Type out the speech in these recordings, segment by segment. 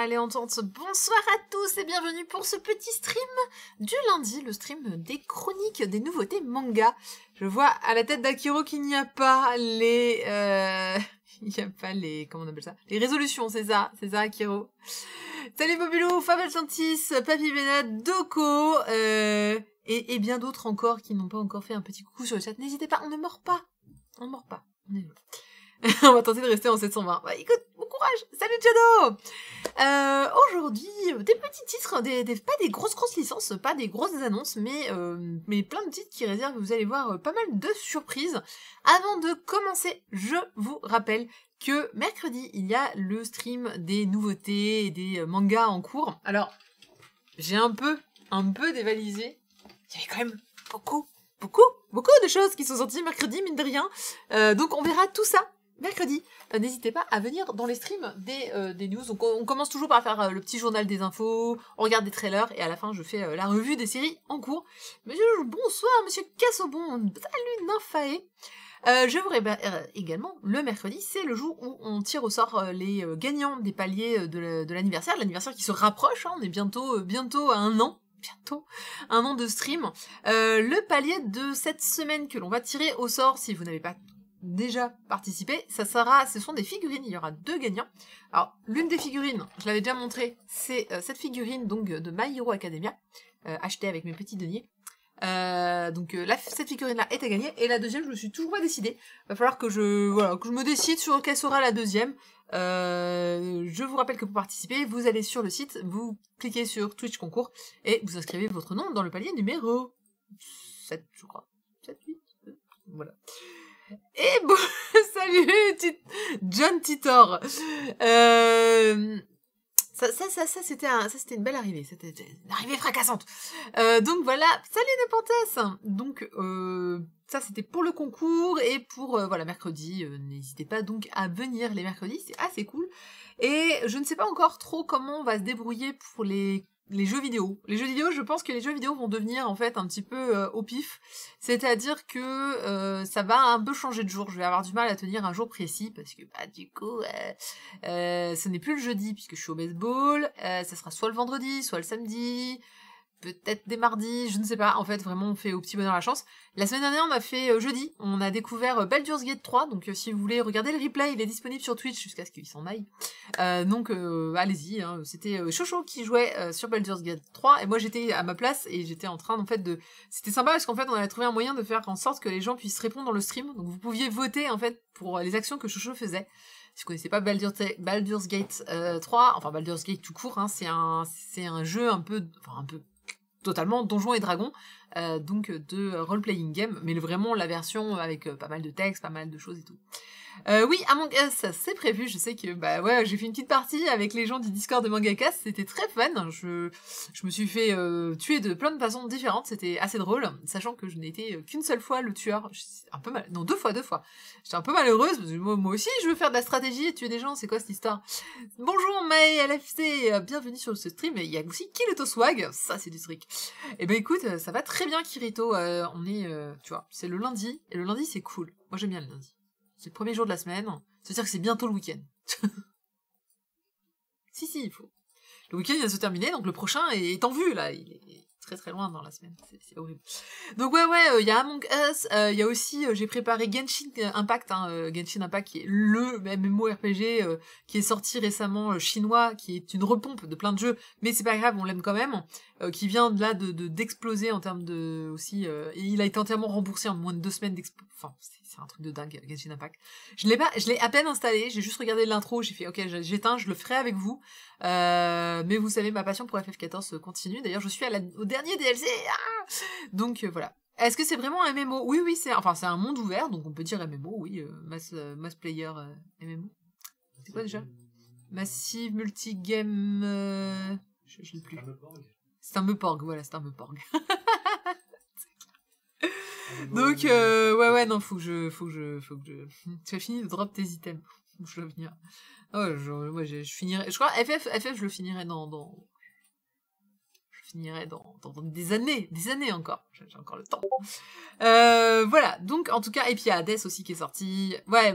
Allez, on tente. Bonsoir à tous et bienvenue pour ce petit stream du lundi, le stream des chroniques des nouveautés manga. Je vois à la tête d'Akiro qu'il n'y a pas les... il n'y a pas les... Comment on appelle ça? Les résolutions, c'est ça Akiro. Salut Bobulou, Fabel Santis, Papy Benat, Doko, et bien d'autres encore qui n'ont pas encore fait un petit coucou sur le chat. N'hésitez pas, on ne mord pas. On ne mord pas. On est là. On va tenter de rester en 720. Bah, écoute, bon courage. Salut Jado. Aujourd'hui, des petits titres, pas des grosses licences, pas des grosses annonces, mais plein de titres qui réservent, vous allez voir, pas mal de surprises. Avant de commencer, je vous rappelle que mercredi, il y a le stream des nouveautés et des mangas en cours. Alors, j'ai un peu dévalisé. Il y avait quand même beaucoup de choses qui sont sorties mercredi, mine de rien. Donc on verra tout ça mercredi. N'hésitez pas à venir dans les streams des news. Donc on commence toujours par faire le petit journal des infos, on regarde des trailers, et à la fin je fais la revue des séries en cours. Bonsoir, monsieur Cassobon. Salut Nymphae. Je vous rappelle également, le mercredi, c'est le jour où on tire au sort les gagnants des paliers de l'anniversaire. L'anniversaire qui se rapproche, hein, on est bientôt à un an. Bientôt un an de stream. Le palier de cette semaine que l'on va tirer au sort, si vous n'avez pas déjà participé, ce sont des figurines, il y aura 2 gagnants. Alors, l'une des figurines, je l'avais déjà montré, c'est cette figurine donc de My Hero Academia, achetée avec mes petits deniers. Cette figurine-là est à gagner, et la deuxième, je me suis toujours pas décidée. Va falloir que je me décide sur quelle sera la deuxième. Je vous rappelle que pour participer, vous allez sur le site, vous cliquez sur Twitch concours, et vous inscrivez votre nom dans le palier numéro 7, je crois. 7, 8, voilà. Et bon, salut, John Titor. C'était une belle arrivée. C'était une arrivée fracassante. Donc voilà, salut Nepenthes. Donc ça c'était pour le concours et pour mercredi. N'hésitez pas donc à venir les mercredis, c'est assez cool. Et je ne sais pas encore trop comment on va se débrouiller pour les jeux vidéo. Les jeux vidéo, je pense que les jeux vidéo vont devenir en fait un petit peu au pif. C'est-à-dire que ça va un peu changer de jour. Je vais avoir du mal à tenir un jour précis parce que du coup, ce n'est plus le jeudi puisque je suis au baseball. Ça sera soit le vendredi, soit le samedi. Peut-être des mardis, je ne sais pas. En fait, vraiment, on fait au petit bonheur la chance. La semaine dernière, on a fait jeudi. On a découvert Baldur's Gate 3. Donc, si vous voulez regarder le replay, il est disponible sur Twitch jusqu'à ce qu'il s'en aille. Allez-y. Hein. C'était Chocho qui jouait sur Baldur's Gate 3. Et moi, j'étais à ma place et j'étais en train, C'était sympa parce qu'en fait, on avait trouvé un moyen de faire en sorte que les gens puissent répondre dans le stream. Donc, vous pouviez voter, en fait, pour les actions que Chocho faisait. Si vous connaissez pas Baldur's Gate 3, enfin Baldur's Gate tout court, hein, c'est un jeu un peu totalement Donjons et Dragons, donc de role-playing game, mais vraiment la version avec pas mal de texte, pas mal de choses et tout. Oui, Among Us, c'est prévu, je sais que, j'ai fait une petite partie avec les gens du Discord de Mangakas, c'était très fun, je me suis fait tuer de plein de façons différentes, c'était assez drôle, sachant que je n'ai été qu'une seule fois le tueur, un peu mal, non, deux fois, j'étais un peu malheureuse, parce que moi aussi je veux faire de la stratégie et tuer des gens, c'est quoi cette histoire? Bonjour Maë LFC, bienvenue sur ce stream, et il y a aussi Kirito Swag, ça c'est du truc. Et écoute, ça va très bien Kirito, on est, tu vois, c'est le lundi, et le lundi c'est cool, moi j'aime bien le lundi. C'est le premier jour de la semaine, c'est-à-dire que c'est bientôt le week-end. si, il faut. Le week-end vient de se terminer, donc le prochain est en vue, là, il est très loin dans la semaine, c'est horrible. Donc il y a Among Us, il y a aussi, j'ai préparé Genshin Impact, Genshin Impact qui est le MMORPG qui est sorti récemment chinois, qui est une repompe de plein de jeux, mais c'est pas grave, on l'aime quand même, qui vient de là d'exploser en termes de aussi, et il a été entièrement remboursé en moins de 2 semaines enfin, c'est un truc de dingue, Genshin Impact. Je l'ai à peine installé, j'ai juste regardé l'intro, j'ai fait, ok, j'éteins, je le ferai avec vous. Mais vous savez, ma passion pour FF14 continue. D'ailleurs, je suis au dernier DLC. Donc, voilà. Est-ce que c'est vraiment un MMO? Oui, c'est un monde ouvert, donc on peut dire MMO, oui. Mass Player MMO. C'est quoi déjà? Massive Multigame... Je l'ai plus. C'est un Meporg, voilà, c'est un Meporg. Donc, non, faut que je... Tu as fini de drop tes items. Je dois venir. Je finirai... Je crois, FF, je le finirai Je finirai dans des années encore. J'ai encore le temps. Voilà, donc, en tout cas, et puis il y a Hades aussi qui est sorti. Ouais,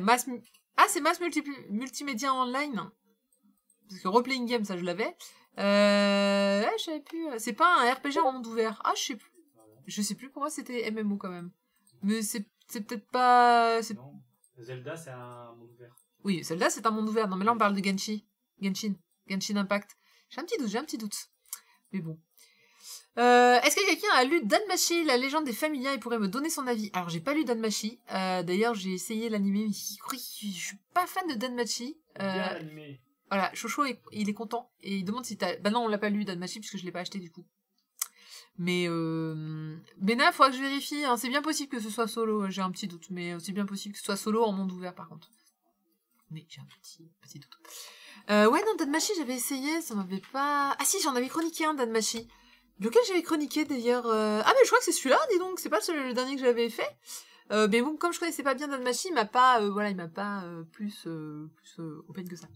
c'est Mass Multimédia Online. Parce que Role-Playing Game, ça je l'avais. Je savais plus. C'est pas un RPG en monde ouvert. Ah, je sais plus. Je sais plus, pour moi c'était MMO quand même. Mais c'est peut-être pas... Non, Zelda, c'est un monde ouvert. Oui, Zelda c'est un monde ouvert. Non, mais là on parle de Genshin Impact. J'ai un petit doute. Mais bon. Est-ce que quelqu'un a lu Danmachi, la légende des Familias, et pourrait me donner son avis? Alors j'ai pas lu Danmachi. D'ailleurs j'ai essayé l'animé, mais je suis pas fan de Danmachi. Bien l'animé. Voilà, Chocho, il est content. Et il demande si t'as... Bah non, on l'a pas lu, Danmachi, puisque je l'ai pas acheté du coup. Mais Bena, faudra que je vérifie. Hein. C'est bien possible que ce soit solo, j'ai un petit doute. Mais c'est bien possible que ce soit solo en monde ouvert, par contre. Mais j'ai un petit doute. Ouais, non, Danmachi, j'avais essayé, ça m'avait pas... Ah si, j'en avais chroniqué un, Danmachi. Lequel j'avais chroniqué, d'ailleurs... Ah, mais je crois que c'est celui-là, dis donc. C'est pas le dernier que j'avais fait. Mais bon, comme je connaissais pas bien Danmachi, il m'a pas... voilà, il m'a pas plus open que ça.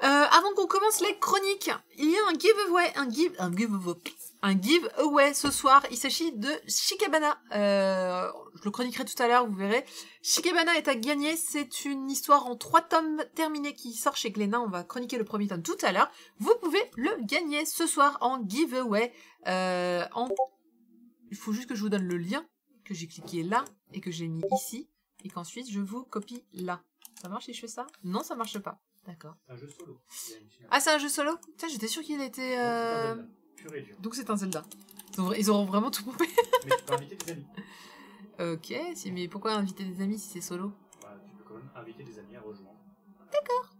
Avant qu'on commence les chroniques, il y a un giveaway ce soir. Il s'agit de Shikebana. Je le chroniquerai tout à l'heure, vous verrez. Shikebana est à gagner. C'est une histoire en 3 tomes terminée qui sort chez Glénat. On va chroniquer le premier tome tout à l'heure. Vous pouvez le gagner ce soir en giveaway. Il faut juste que je vous donne le lien que j'ai cliqué là et que j'ai mis ici et qu'ensuite je vous copie là. Ça marche si je fais ça? Non, ça marche pas. D'accord. C'est un jeu solo. Ah, c'est un jeu solo? Tiens, j'étais sûre qu'il était... Pur et dur. Donc c'est un Zelda. Ils auront vraiment tout pompé. Mais tu peux inviter des amis. Ok, mais pourquoi inviter des amis si c'est solo? Bah, tu peux quand même inviter des amis à rejoindre. D'accord.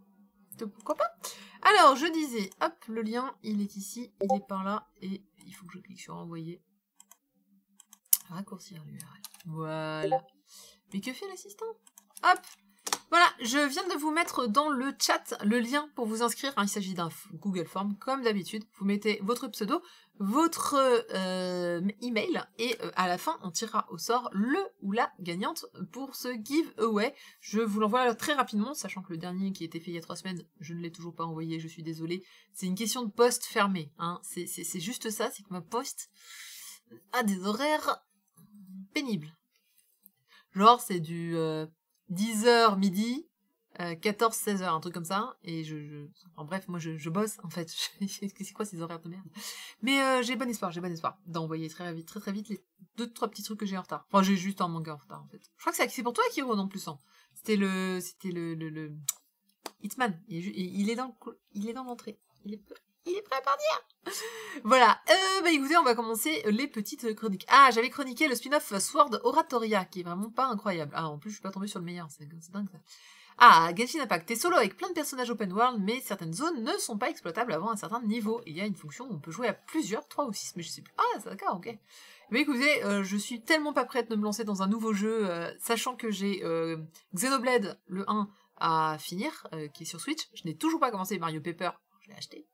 Pourquoi pas? Alors, je disais, hop, le lien, il est ici, il est par là, et il faut que je clique sur envoyer. Raccourcir l'URL. Voilà. Mais que fait l'assistant? Hop. Voilà, je viens de vous mettre dans le chat le lien pour vous inscrire. Il s'agit d'un Google Form, comme d'habitude. Vous mettez votre pseudo, votre email, et à la fin, on tirera au sort le ou la gagnante pour ce giveaway. Je vous l'envoie très rapidement, sachant que le dernier qui a été fait il y a 3 semaines, je ne l'ai toujours pas envoyé, je suis désolée. C'est une question de poste fermé. Hein. C'est juste ça, c'est que ma poste a des horaires pénibles. Genre, c'est du... 10h midi, 14-16h, un truc comme ça, et en bref, moi je bosse, en fait, c'est quoi ces horaires de merde? Mais j'ai bon espoir d'envoyer très vite les 2-3 petits trucs que j'ai en retard. Enfin, j'ai juste un manga en retard, en fait. Je crois que c'est pour toi, Akiro, non plus, hein. C'était le Hitman, il est dans l'entrée, il est prêt à partir. Voilà, bah écoutez, on va commencer les petites chroniques. Ah, j'avais chroniqué le spin-off Sword Oratoria, qui est vraiment pas incroyable. Ah, en plus, je suis pas tombée sur le meilleur, c'est dingue ça. Ah, Genshin Impact, t'es solo avec plein de personnages open world, mais certaines zones ne sont pas exploitables avant un certain niveau. Il y a une fonction où on peut jouer à plusieurs, 3 ou 6, mais je sais plus. Ah, c'est d'accord, ok. Mais écoutez, je suis tellement pas prête de me lancer dans un nouveau jeu, sachant que j'ai Xenoblade, le 1, à finir, qui est sur Switch. Je n'ai toujours pas commencé Mario Paper, je l'ai acheté.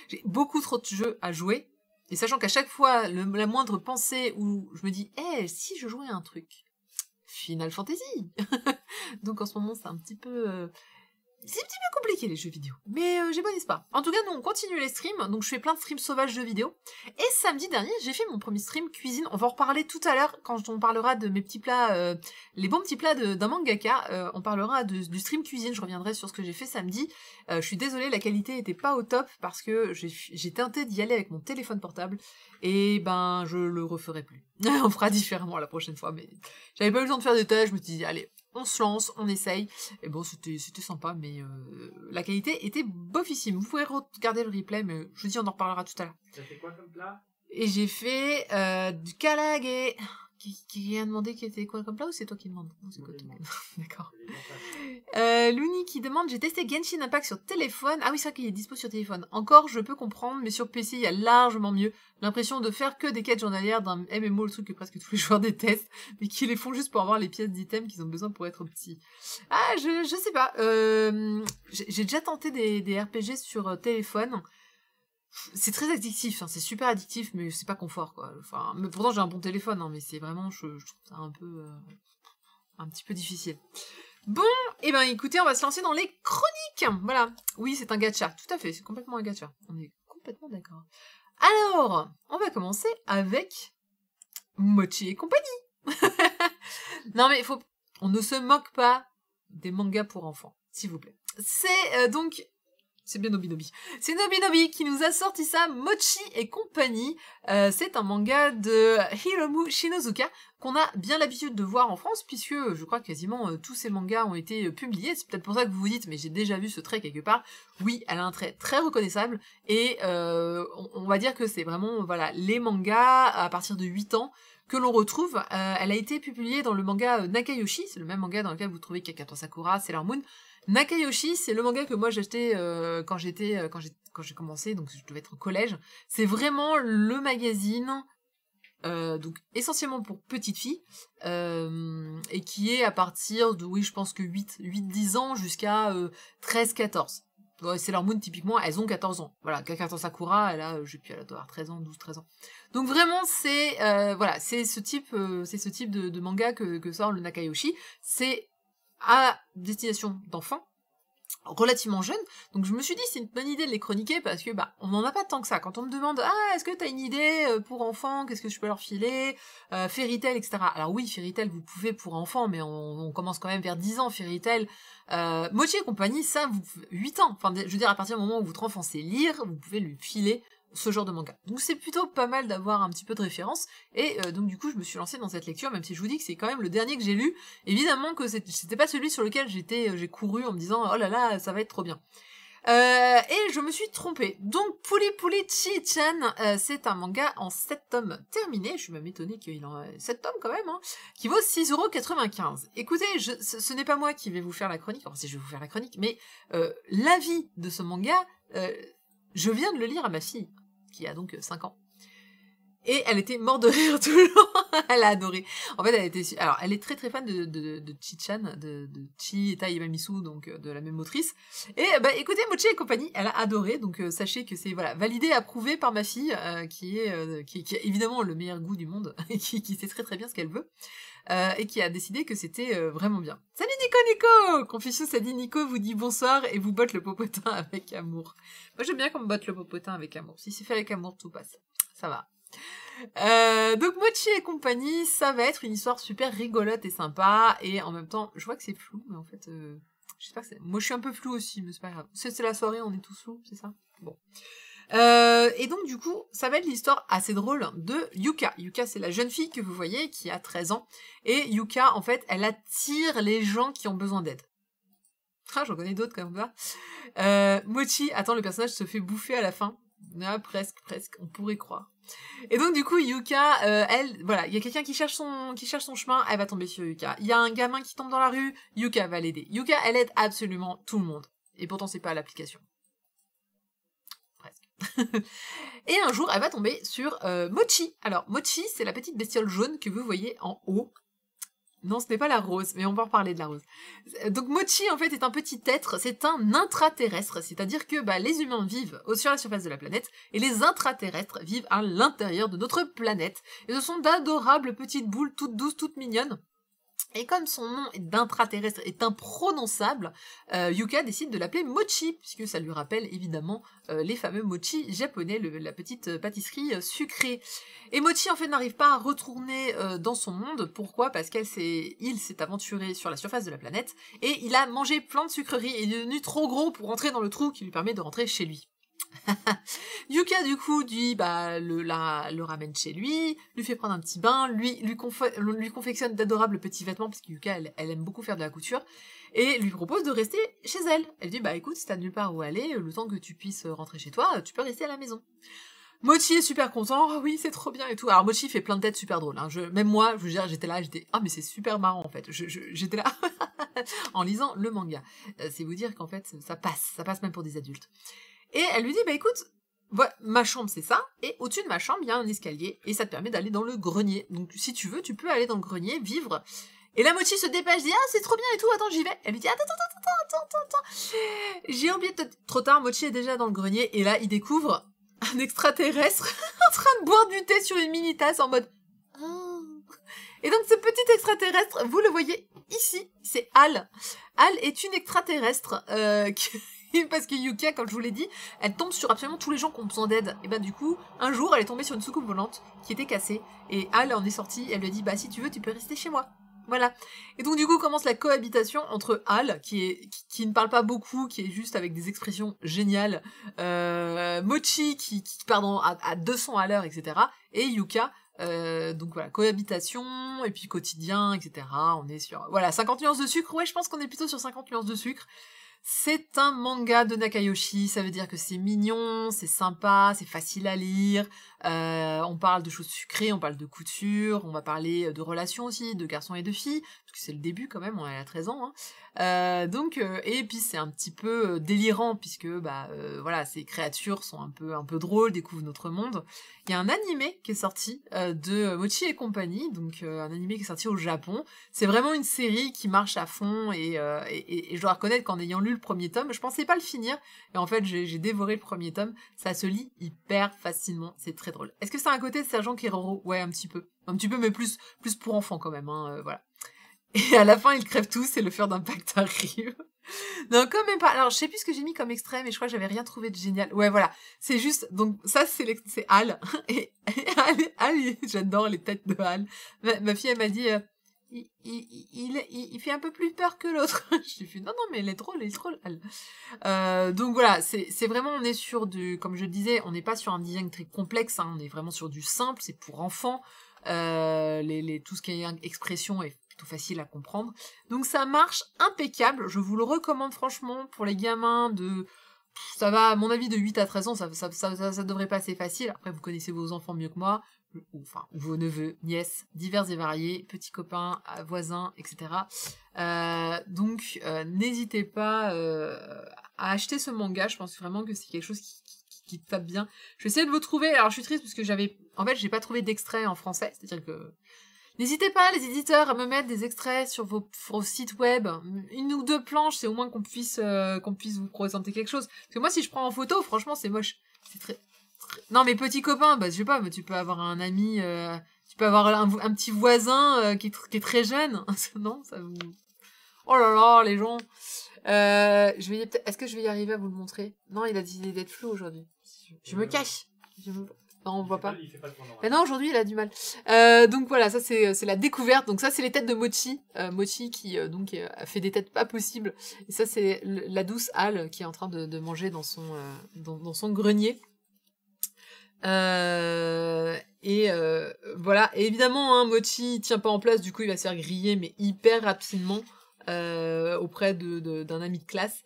J'ai beaucoup trop de jeux à jouer, et sachant qu'à chaque fois, la moindre pensée où je me dis, si je jouais à un truc, Final Fantasy. Donc en ce moment, c'est un petit peu compliqué les jeux vidéo. Mais j'ai bon espoir. En tout cas, nous on continue les streams. Donc je fais plein de streams sauvages jeux vidéo. Et samedi dernier, j'ai fait mon premier stream cuisine. On va en reparler tout à l'heure quand on parlera de mes petits plats, les bons petits plats d'un mangaka. On parlera du stream cuisine. Je reviendrai sur ce que j'ai fait samedi. Je suis désolée, la qualité était pas au top parce que j'ai tenté d'y aller avec mon téléphone portable. Et ben, je le referai plus. On fera différemment la prochaine fois. Mais j'avais pas eu le temps de faire des tests. Je me suis dit, allez, on se lance, on essaye. Et bon, c'était sympa, mais la qualité était bofissime. Vous pouvez regarder le replay, mais je vous dis, on en reparlera tout à l'heure. Ça fait quoi comme plat? Et j'ai fait du kalage. Qui a demandé qui était quoi comme plat, ou c'est toi qui demandes? Non, c'est quoi toi? D'accord. Louni qui demande, j'ai testé Genshin Impact sur téléphone. Ah oui, c'est vrai qu'il est dispo sur téléphone. Encore, je peux comprendre, mais sur PC, il y a largement mieux. L'impression de faire que des quêtes journalières d'un MMO, le truc que presque tous les joueurs détestent, mais qui les font juste pour avoir les pièces d'items qu'ils ont besoin pour être petits. Ah, je sais pas. J'ai déjà tenté des RPG sur téléphone. C'est très addictif, hein, c'est super addictif, mais c'est pas confort, quoi. Enfin, mais pourtant j'ai un bon téléphone, hein, mais c'est vraiment, je trouve ça un petit peu difficile. Bon, et ben écoutez, on va se lancer dans les chroniques. Voilà. Oui, c'est un gacha, tout à fait, c'est complètement un gacha. On est complètement d'accord. Alors, on va commencer avec Mochi et compagnie. Non mais on ne se moque pas des mangas pour enfants, s'il vous plaît. C'est donc C'est bien Nobinobi. C'est Nobinobi qui nous a sorti ça, Mochi et compagnie. C'est un manga de Hiromu Shinozuka qu'on a bien l'habitude de voir en France, puisque je crois que quasiment tous ces mangas ont été publiés. C'est peut-être pour ça que vous vous dites, mais j'ai déjà vu ce trait quelque part. Oui, elle a un trait très reconnaissable, et on va dire que c'est vraiment voilà les mangas à partir de 8 ans que l'on retrouve. Elle a été publiée dans le manga Nakayoshi, c'est le même manga dans lequel vous trouvez Kakato Sakura, Sailor Moon. Nakayoshi, c'est le manga que moi j'ai acheté quand j'ai commencé, donc je devais être au collège. C'est vraiment le magazine, donc essentiellement pour petites filles, et qui est à partir de, oui, je pense que 8-10 ans jusqu'à 13-14. Ouais, Sailor Moon, typiquement, elles ont 14 ans. Voilà, Kakato Sakura, elle doit avoir 13 ans, 12-13 ans. Donc vraiment, c'est voilà, c'est ce type de manga que sort le Nakayoshi. C'est à destination d'enfants, relativement jeunes. Donc je me suis dit, c'est une bonne idée de les chroniquer, parce que on n'en a pas tant que ça. Quand on me demande, est-ce que t'as une idée pour enfants, qu'est-ce que je peux leur filer, Fairy Tail, etc. Alors oui, Fairy Tail, vous pouvez pour enfants, mais on commence quand même vers 10 ans, Fairy Tail. Mochi et compagnie, ça, 8 ans. Enfin, je veux dire, à partir du moment où votre enfant sait lire, vous pouvez lui filer ce genre de manga. Donc c'est plutôt pas mal d'avoir un petit peu de référence, et donc du coup je me suis lancée dans cette lecture, même si je vous dis que c'est quand même le dernier que j'ai lu. Évidemment que c'était pas celui sur lequel j'ai couru en me disant oh là là, ça va être trop bien. Et je me suis trompée. Donc Puli Puli Chi-chan, c'est un manga en 7 tomes terminé, je suis même étonnée qu'il en ait 7 tomes quand même, qui vaut 6,95 €. Écoutez, ce n'est pas moi qui vais vous faire la chronique, enfin si je vais vous faire la chronique, mais l'avis de ce manga, je viens de le lire à ma fille, qui a donc 5 ans. Et elle était morte de rire tout le long. Elle a adoré. En fait, elle est très très fan de Chi-chan, de Chi Eta Yamamisu, donc de la même autrice. Et écoutez, Mochi et compagnie, elle a adoré. Donc sachez que c'est validé, approuvé par ma fille, qui a évidemment le meilleur goût du monde, et qui sait très très bien ce qu'elle veut. Et qui a décidé que c'était vraiment bien. Salut Nico! Confucius a dit Nico vous dit bonsoir et vous botte le popotin avec amour. Moi j'aime bien qu'on me botte le popotin avec amour. Si c'est fait avec amour, tout passe. Ça va. Donc Mochi et compagnie, ça va être une histoire super rigolote et sympa, et en même temps, je vois que c'est flou, mais en fait, j'espère que moi je suis un peu flou aussi, mais c'est pas grave. C'est la soirée, on est tous flous, c'est ça? Bon. Et donc du coup, ça va être l'histoire assez drôle de Yuka. Yuka, c'est la jeune fille que vous voyez, qui a 13 ans, et Yuka, en fait, elle attire les gens qui ont besoin d'aide. Ah, j'en connais d'autres comme ça. Mochi, attends, le personnage se fait bouffer à la fin. Ah, presque, on pourrait croire. Et donc du coup Yuka, elle, voilà, il y a quelqu'un qui cherche son chemin, elle va tomber sur Yuka. Il y a un gamin qui tombe dans la rue, Yuka va l'aider. Yuka, elle aide absolument tout le monde. Et pourtant c'est pas à l'application. Presque. Et un jour, elle va tomber sur Mochi. Alors Mochi, c'est la petite bestiole jaune que vous voyez en haut. Non, ce n'est pas la rose, mais on va en reparler de la rose. Donc Mochi, en fait, est un petit être, c'est un intraterrestre, c'est-à-dire que les humains vivent sur la surface de la planète, et les intraterrestres vivent à l'intérieur de notre planète. Et ce sont d'adorables petites boules, toutes douces, toutes mignonnes. Et comme son nom d'intraterrestre est imprononçable, Yuka décide de l'appeler Mochi, puisque ça lui rappelle évidemment les fameux mochi japonais, la petite pâtisserie sucrée. Et Mochi en fait n'arrive pas à retourner dans son monde. Pourquoi? Parce qu'il s'est aventuré sur la surface de la planète, et il a mangé plein de sucreries, et il est devenu trop gros pour rentrer dans le trou qui lui permet de rentrer chez lui. Yuka du coup le ramène chez lui, lui fait prendre un petit bain, lui confectionne d'adorables petits vêtements, parce que Yuka elle aime beaucoup faire de la couture, et lui propose de rester chez elle. Elle dit écoute, si t'as nulle part où aller, le temps que tu puisses rentrer chez toi, tu peux rester à la maison. Mochi est super content, oh oui c'est trop bien et tout. Alors Mochi fait plein de têtes super drôles, même moi, je veux dire, j'étais mais c'est super marrant en fait, j'étais là en lisant le manga. C'est vous dire qu'en fait ça passe même pour des adultes. Et elle lui dit, écoute, ma chambre c'est ça, et au-dessus de ma chambre il y a un escalier, et ça te permet d'aller dans le grenier. Donc si tu veux, tu peux aller dans le grenier, vivre. Et la Mochi se dépêche, dit, c'est trop bien et tout, attends, j'y vais. Elle lui dit, attends. J'ai oublié trop tard, Mochi est déjà dans le grenier, et là il découvre un extraterrestre en train de boire du thé sur une mini-tasse en mode, oh. Et donc ce petit extraterrestre, vous le voyez ici, c'est Al. Al est une extraterrestre parce que Yuka, comme je vous l'ai dit, elle tombe sur absolument tous les gens qui ont besoin d'aide. Et du coup, un jour, elle est tombée sur une soucoupe volante qui était cassée. Et Al en est sortie, elle lui a dit, si tu veux, tu peux rester chez moi. Voilà. Et donc du coup commence la cohabitation entre Al, qui ne parle pas beaucoup, qui est juste avec des expressions géniales, Mochi qui pardon à 200 à l'heure, etc. Et Yuka. Donc voilà, cohabitation, et puis quotidien, etc. On est sur... Voilà, 50 nuances de sucre. Ouais, je pense qu'on est plutôt sur 50 nuances de sucre. C'est un manga de Nakayoshi, ça veut dire que c'est mignon, c'est sympa, c'est facile à lire, on parle de choses sucrées, on parle de couture, on va parler de relations aussi, de garçons et de filles, parce que c'est le début quand même, on est à 13 ans, hein. Et puis c'est un petit peu délirant, puisque voilà, ces créatures sont un peu drôles, découvrent notre monde. Il y a un animé qui est sorti de Mochi et compagnie, donc un animé qui est sorti au Japon. C'est vraiment une série qui marche à fond, et je dois reconnaître qu'en ayant lu le premier tome, je pensais pas le finir, et en fait j'ai dévoré le premier tome. Ça se lit hyper facilement, c'est très drôle. Est-ce que c'est un côté de Sergent Keroro? Ouais, un petit peu, mais plus pour enfants quand même, hein, voilà. Et à la fin, ils crèvent tous et le Fur d'Impact arrive. Non, quand même pas. Alors, je sais plus ce que j'ai mis comme extrait, mais je crois que j'avais rien trouvé de génial. Ouais, voilà. C'est juste, donc, ça, c'est Al. Et Al, j'adore les têtes de Al. Ma fille, elle m'a dit, il fait un peu plus peur que l'autre. Je lui ai fait, non, mais il est drôle, Al. Donc voilà, c'est vraiment, on est sur comme je disais, on n'est pas sur un design très complexe, hein, on est vraiment sur du simple, c'est pour enfants. Tout ce qui est expression est tout facile à comprendre. Donc ça marche impeccable, je vous le recommande franchement pour les gamins ça va, à mon avis, de 8 à 13 ans, ça devrait passer facile. Après, vous connaissez vos enfants mieux que moi, ou vos neveux, nièces, divers et variés, petits copains, voisins, etc. Donc, n'hésitez pas à acheter ce manga, je pense vraiment que c'est quelque chose qui tape bien. Je vais essayer de vous trouver, alors je suis triste parce que j'ai pas trouvé d'extrait en français, c'est-à-dire que n'hésitez pas, les éditeurs, à me mettre des extraits sur vos sites web. 1 ou 2 planches, c'est au moins qu'on puisse vous présenter quelque chose. Parce que moi, si je prends en photo, franchement, c'est moche. C'est très... Non, mais petit copain, je sais pas, mais tu peux avoir un ami, tu peux avoir un petit voisin qui est très jeune. Non, ça vous... Oh là là, les gens. Est-ce que je vais y arriver à vous le montrer? Non, il a décidé d'être flou aujourd'hui. Je me cache. Non, on voit pas. Il fait pas le point Mais non, aujourd'hui, il a du mal. Donc voilà, ça c'est la découverte. Donc ça, c'est les têtes de Mochi. Mochi qui a fait des têtes pas possibles. Et ça, c'est la douce Al qui est en train de manger dans son grenier. Voilà. Et évidemment, hein, Mochi il tient pas en place. Du coup, il va se faire griller, mais hyper rapidement auprès d'un ami de classe.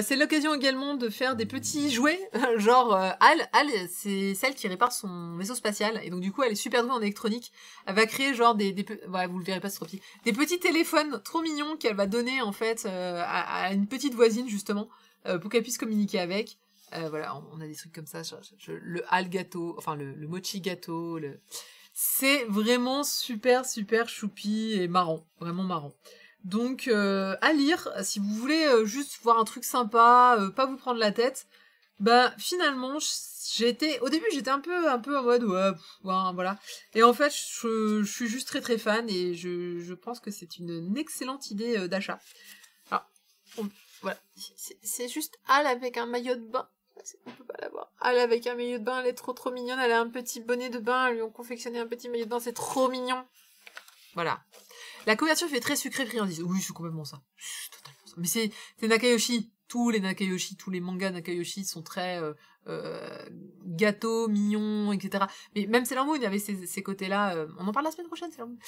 C'est l'occasion également de faire des petits jouets, genre Al, c'est celle qui répare son vaisseau spatial, et donc du coup elle est super douée en électronique. Elle va créer genre ouais, vous le verrez pas, c'est trop petit, des petits téléphones trop mignons qu'elle va donner en fait à une petite voisine justement pour qu'elle puisse communiquer avec. Voilà, on a des trucs comme ça, le Al gâteau, enfin le Mochi gâteau, c'est vraiment super choupi et marrant, vraiment marrant. Donc à lire, si vous voulez juste voir un truc sympa, pas vous prendre la tête, finalement au début j'étais un peu en mode ouais, voilà, et en fait je suis juste très fan, et je pense que c'est une excellente idée d'achat. Alors voilà, c'est juste Al avec un maillot de bain. On peut pas la voir. Al avec un maillot de bain, elle est trop mignonne, elle a un petit bonnet de bain, ils lui ont confectionné un petit maillot de bain, c'est trop mignon. Voilà. La couverture fait très sucré friandise. Oui, c'est complètement ça. Totalement ça. Mais c'est Nakayoshi. Tous les mangas Nakayoshi sont très gâteaux, mignons, etc. Mais même Sailor Moon, il y avait ces côtés-là. On en parle la semaine prochaine, Sailor Moon.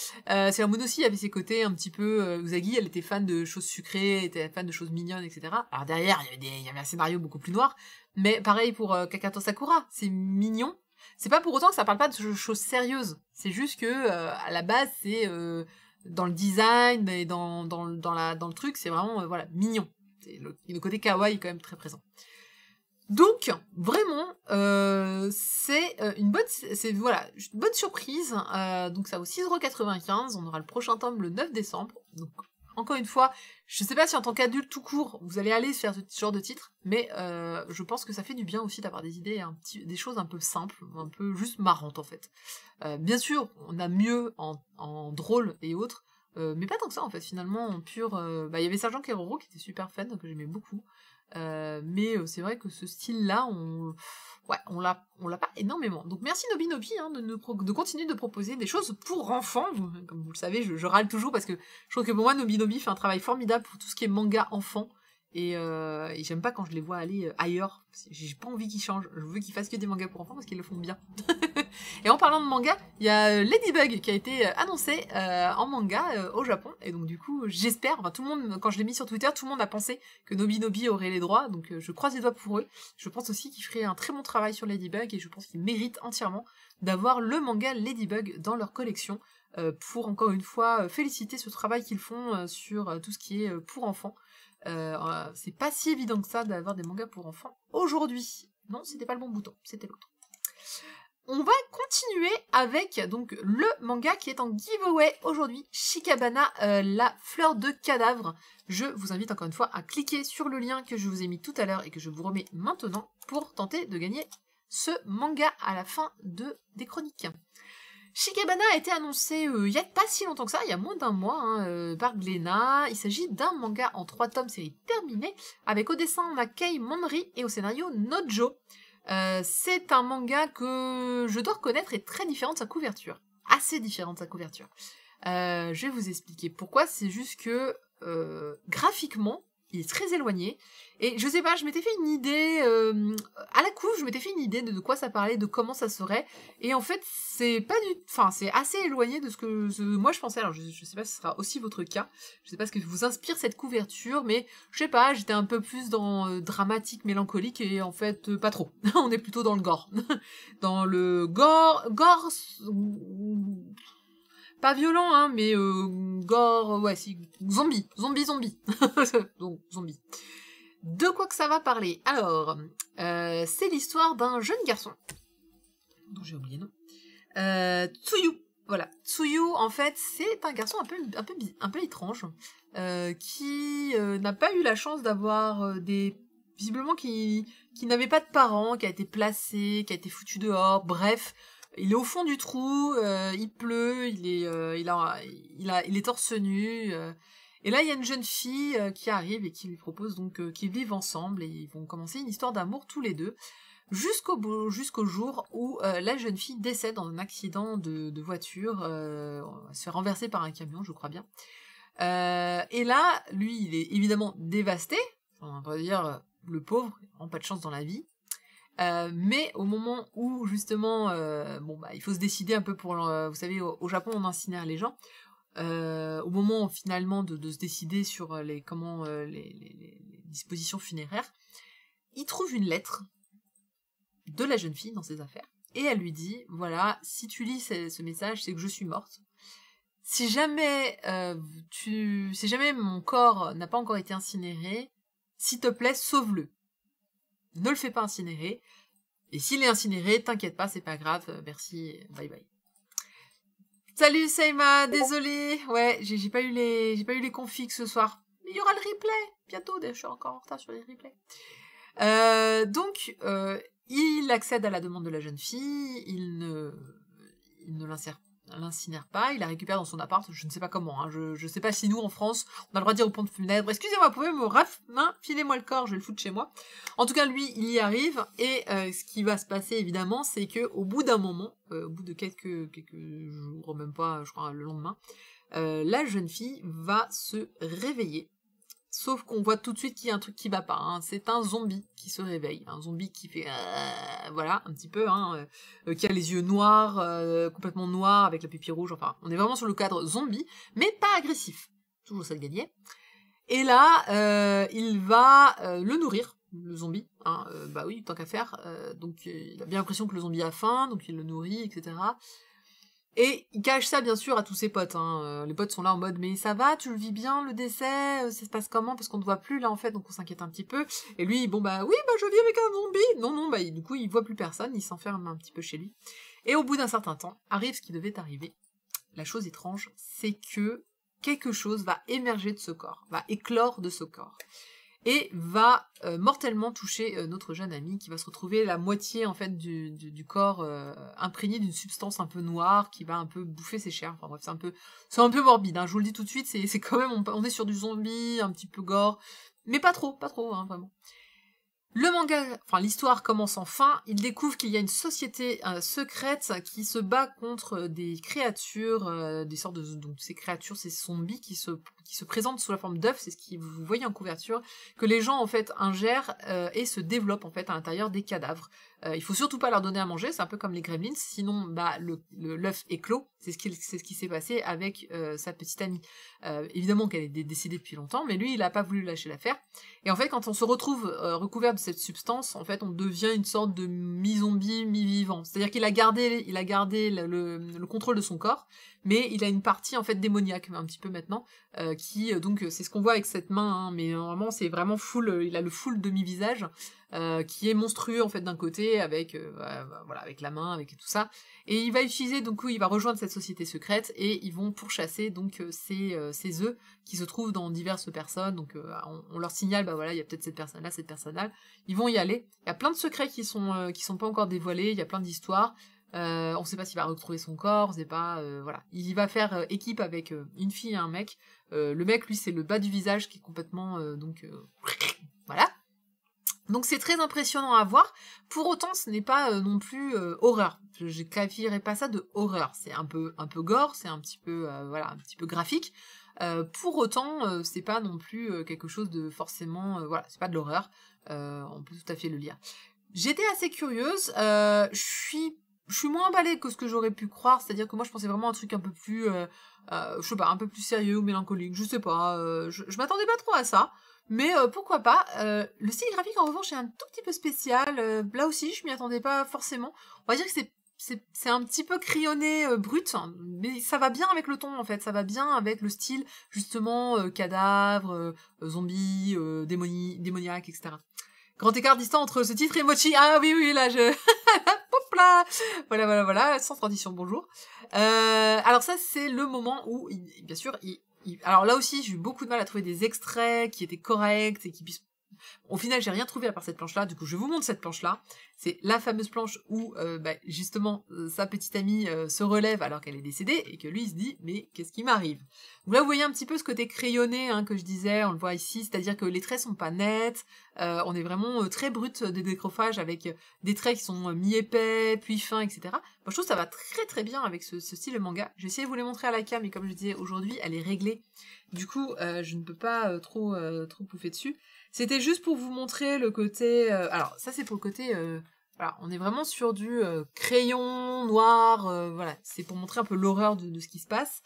Sailor Moon aussi, il y avait ces côtés un petit peu... Usagi, elle était fan de choses sucrées, était fan de choses mignonnes, etc. Alors derrière, il y avait un scénario beaucoup plus noir. Mais pareil pour Kakato Sakura. C'est mignon. C'est pas pour autant que ça parle pas de choses sérieuses. C'est juste que, à la base, c'est... dans le design et dans le truc, c'est vraiment voilà, mignon. Le côté kawaii est quand même très présent. Donc vraiment c'est une bonne surprise. Donc ça vaut 6,95 €. On aura le prochain tome le 9 décembre. Donc encore une fois, je sais pas si en tant qu'adulte tout court, vous allez aller faire ce genre de titre, mais je pense que ça fait du bien aussi d'avoir des idées, des choses un peu simples, un peu juste marrantes en fait. Bien sûr, on a mieux en drôle et autres. mais pas tant que ça en fait, finalement, en pur... il y avait Sergent Keroro qui était super fan, que j'aimais beaucoup. Mais c'est vrai que ce style-là, on l'a pas énormément. Donc merci Nobinobi hein, de continuer de proposer des choses pour enfants. Comme vous le savez, je râle toujours parce que je trouve que pour moi Nobinobi fait un travail formidable pour tout ce qui est manga enfant. Et j'aime pas quand je les vois aller ailleurs. J'ai pas envie qu'ils changent. Je veux qu'ils fassent que des mangas pour enfants parce qu'ils le font bien. Et en parlant de manga, il y a Ladybug qui a été annoncé en manga au Japon. Et donc du coup, j'espère, tout le monde, quand je l'ai mis sur Twitter, tout le monde a pensé que Nobinobi aurait les droits. Donc je croise les doigts pour eux. Je pense aussi qu'ils feraient un très bon travail sur Ladybug et je pense qu'ils méritent entièrement d'avoir le manga Ladybug dans leur collection pour encore une fois féliciter ce travail qu'ils font sur tout ce qui est pour enfants. C'est pas si évident que ça d'avoir des mangas pour enfants aujourd'hui. Non, c'était pas le bon bouton, c'était l'autre. On va continuer avec donc le manga qui est en giveaway aujourd'hui, Shikabana, la fleur de cadavre. Je vous invite encore une fois à cliquer sur le lien que je vous ai mis tout à l'heure et que je vous remets maintenant pour tenter de gagner ce manga à la fin des chroniques. Shikabana a été annoncé il y a pas si longtemps que ça, il y a moins d'un mois, par Glénat. Il s'agit d'un manga en 3 tomes, série terminée, avec au dessin Nakei Monri et au scénario Nojo. C'est un manga que je dois reconnaître est très différent de sa couverture. Assez différent de sa couverture. Je vais vous expliquer pourquoi, c'est juste que graphiquement, il est très éloigné. Et je sais pas, je m'étais fait une idée, à la couve, je m'étais fait une idée de quoi ça parlait, de comment ça serait. Et en fait, c'est pas du... Enfin, c'est assez éloigné de ce que moi je pensais. Alors, je sais pas si ce sera aussi votre cas. Je sais pas ce que vous inspire cette couverture, mais je sais pas, j'étais un peu plus dans dramatique, mélancolique, et en fait, pas trop. On est plutôt dans le gore. Dans le gore... Pas violent, hein, mais gore... Ouais, si... Zombie. Donc, zombie. De quoi que ça va parler? Alors, c'est l'histoire d'un jeune garçon, dont j'ai oublié le nom, Tsuyu. Voilà, Tsuyu, en fait, c'est un garçon un peu étrange, qui n'a pas eu la chance d'avoir visiblement qui n'avait pas de parents, qui a été placé, qui a été foutu dehors, bref... Il est au fond du trou, il pleut, il est torse nu, et là il y a une jeune fille qui arrive et qui lui propose donc qu'ils vivent ensemble et ils vont commencer une histoire d'amour tous les deux jusqu'au jour où la jeune fille décède dans un accident de voiture, se fait renverser par un camion, je crois bien. Et là, lui, il est évidemment dévasté, on va dire le pauvre, il n'a vraiment pas de chance dans la vie. Mais au moment où justement, il faut se décider un peu pour, vous savez, au Japon on incinère les gens. Au moment finalement de se décider sur les dispositions funéraires, il trouve une lettre de la jeune fille dans ses affaires et elle lui dit voilà, si tu lis ce message, c'est que je suis morte. Si jamais mon corps n'a pas encore été incinéré, s'il te plaît, sauve-le. Ne le fais pas incinérer. Et s'il est incinéré, t'inquiète pas, c'est pas grave. Merci, bye bye. Salut Seima, désolé. Ouais, j'ai pas eu les configs ce soir. Mais il y aura le replay bientôt. D'ailleurs, je suis encore en retard sur les replays. Donc, il accède à la demande de la jeune fille. Il ne l'incinère pas, il la récupère dans son appart, je ne sais pas comment, hein, je sais pas si nous en France on a le droit de dire aux pompes funèbres, excusez-moi, vous pouvez me filez-moi le corps, je vais le foutre chez moi. En tout cas lui il y arrive et ce qui va se passer évidemment c'est que au bout d'un moment, au bout de quelques jours, même pas, je crois le lendemain, la jeune fille va se réveiller. Sauf qu'on voit tout de suite qu'il y a un truc qui va pas, hein. C'est un zombie qui se réveille, un zombie qui fait voilà, un petit peu, qui a les yeux noirs, complètement noirs, avec la pupille rouge, enfin, on est vraiment sur le cadre zombie, mais pas agressif, toujours ça de gagner. Et là, il va le nourrir, le zombie, bah oui, tant qu'à faire, donc il a bien l'impression que le zombie a faim, donc il le nourrit, etc., et il cache ça bien sûr à tous ses potes, les potes sont là en mode mais ça va, tu le vis bien le décès, ça se passe comment, parce qu'on ne voit plus là en fait, donc on s'inquiète un petit peu, et lui je vis avec un zombie, non, du coup il voit plus personne, il s'enferme un petit peu chez lui, et au bout d'un certain temps, arrive ce qui devait arriver. La chose étrange, c'est que quelque chose va émerger de ce corps, va éclore de ce corps. et va mortellement toucher notre jeune ami qui va se retrouver la moitié en fait du corps imprégné d'une substance un peu noire qui va un peu bouffer ses chairs. Enfin bref, c'est un peu morbide, hein, je vous le dis tout de suite, c'est quand même, on est sur du zombie, un petit peu gore, mais pas trop, hein, vraiment. Le manga, enfin l'histoire commence enfin, il découvre qu'il y a une société secrète qui se bat contre des créatures, des sortes de... Donc ces créatures, ces zombies qui se présentent sous la forme d'œufs, c'est ce que vous voyez en couverture, que les gens en fait ingèrent et se développent en fait à l'intérieur des cadavres. Il faut surtout pas leur donner à manger, c'est un peu comme les gremlins, sinon bah l'œuf éclot, c'est ce qui s'est passé avec sa petite amie. Évidemment qu'elle est décédée depuis longtemps, mais lui il a pas voulu lâcher l'affaire. Et en fait quand on se retrouve recouvert de cette substance, en fait on devient une sorte de mi-zombie, mi-vivant. C'est-à-dire qu'il a gardé le contrôle de son corps, mais il a une partie en fait démoniaque un petit peu maintenant, donc c'est ce qu'on voit avec cette main, hein, mais normalement c'est vraiment full, il a le full demi-visage, qui est monstrueux en fait d'un côté avec voilà, avec la main, avec tout ça, et il va utiliser, donc il va rejoindre cette société secrète et ils vont pourchasser donc ces œufs qui se trouvent dans diverses personnes, donc on leur signale bah voilà, il y a peut-être cette personne là, ils vont y aller, il y a plein de secrets qui sont pas encore dévoilés, il y a plein d'histoires. On sait pas s'il va retrouver son corps, on sait pas, voilà. Il va faire équipe avec une fille et un mec. Le mec, lui, c'est le bas du visage qui est complètement, voilà. Donc c'est très impressionnant à voir. Pour autant, ce n'est pas non plus horreur. Je qualifierais pas ça de horreur. C'est un peu gore, c'est un petit peu, voilà, un petit peu graphique. Pour autant, c'est pas non plus quelque chose de forcément, voilà, c'est pas de l'horreur. On peut tout à fait le lire. J'étais assez curieuse. Je suis moins emballée que ce que j'aurais pu croire, c'est-à-dire que moi je pensais vraiment à un truc un peu plus, je sais pas, un peu plus sérieux ou mélancolique, je sais pas, je m'attendais pas trop à ça, mais pourquoi pas. Le style graphique en revanche est un tout petit peu spécial, là aussi je m'y attendais pas forcément, on va dire que c'est un petit peu crayonné brut, mais ça va bien avec le ton en fait, ça va bien avec le style justement cadavre, zombie, démoniaque, etc. Grand écart distant entre ce titre et Mochi. Ah oui, là, hop là. Voilà, sans transition, bonjour. Alors ça, c'est le moment où, bien sûr, alors là aussi, j'ai eu beaucoup de mal à trouver des extraits qui étaient corrects et qui puissent... Au final, j'ai rien trouvé à part cette planche-là, du coup, je vous montre cette planche-là. C'est la fameuse planche où, justement, sa petite amie se relève alors qu'elle est décédée, et que lui, il se dit, mais qu'est-ce qui m'arrive? Donc là, vous voyez un petit peu ce côté crayonné, hein, que je disais, on le voit ici, c'est-à-dire que les traits sont pas nets, on est vraiment très brut des décrochages, avec des traits qui sont mi-épais, puis fins, etc. Moi, je trouve que ça va très très bien avec ce style de manga. J'ai essayé de vous les montrer à la cam, mais comme je disais, aujourd'hui, elle est réglée. Du coup, je ne peux pas trop pouffer dessus. C'était juste pour vous montrer le côté... alors, ça, c'est pour le côté... voilà, on est vraiment sur du crayon noir, voilà, c'est pour montrer un peu l'horreur de ce qui se passe.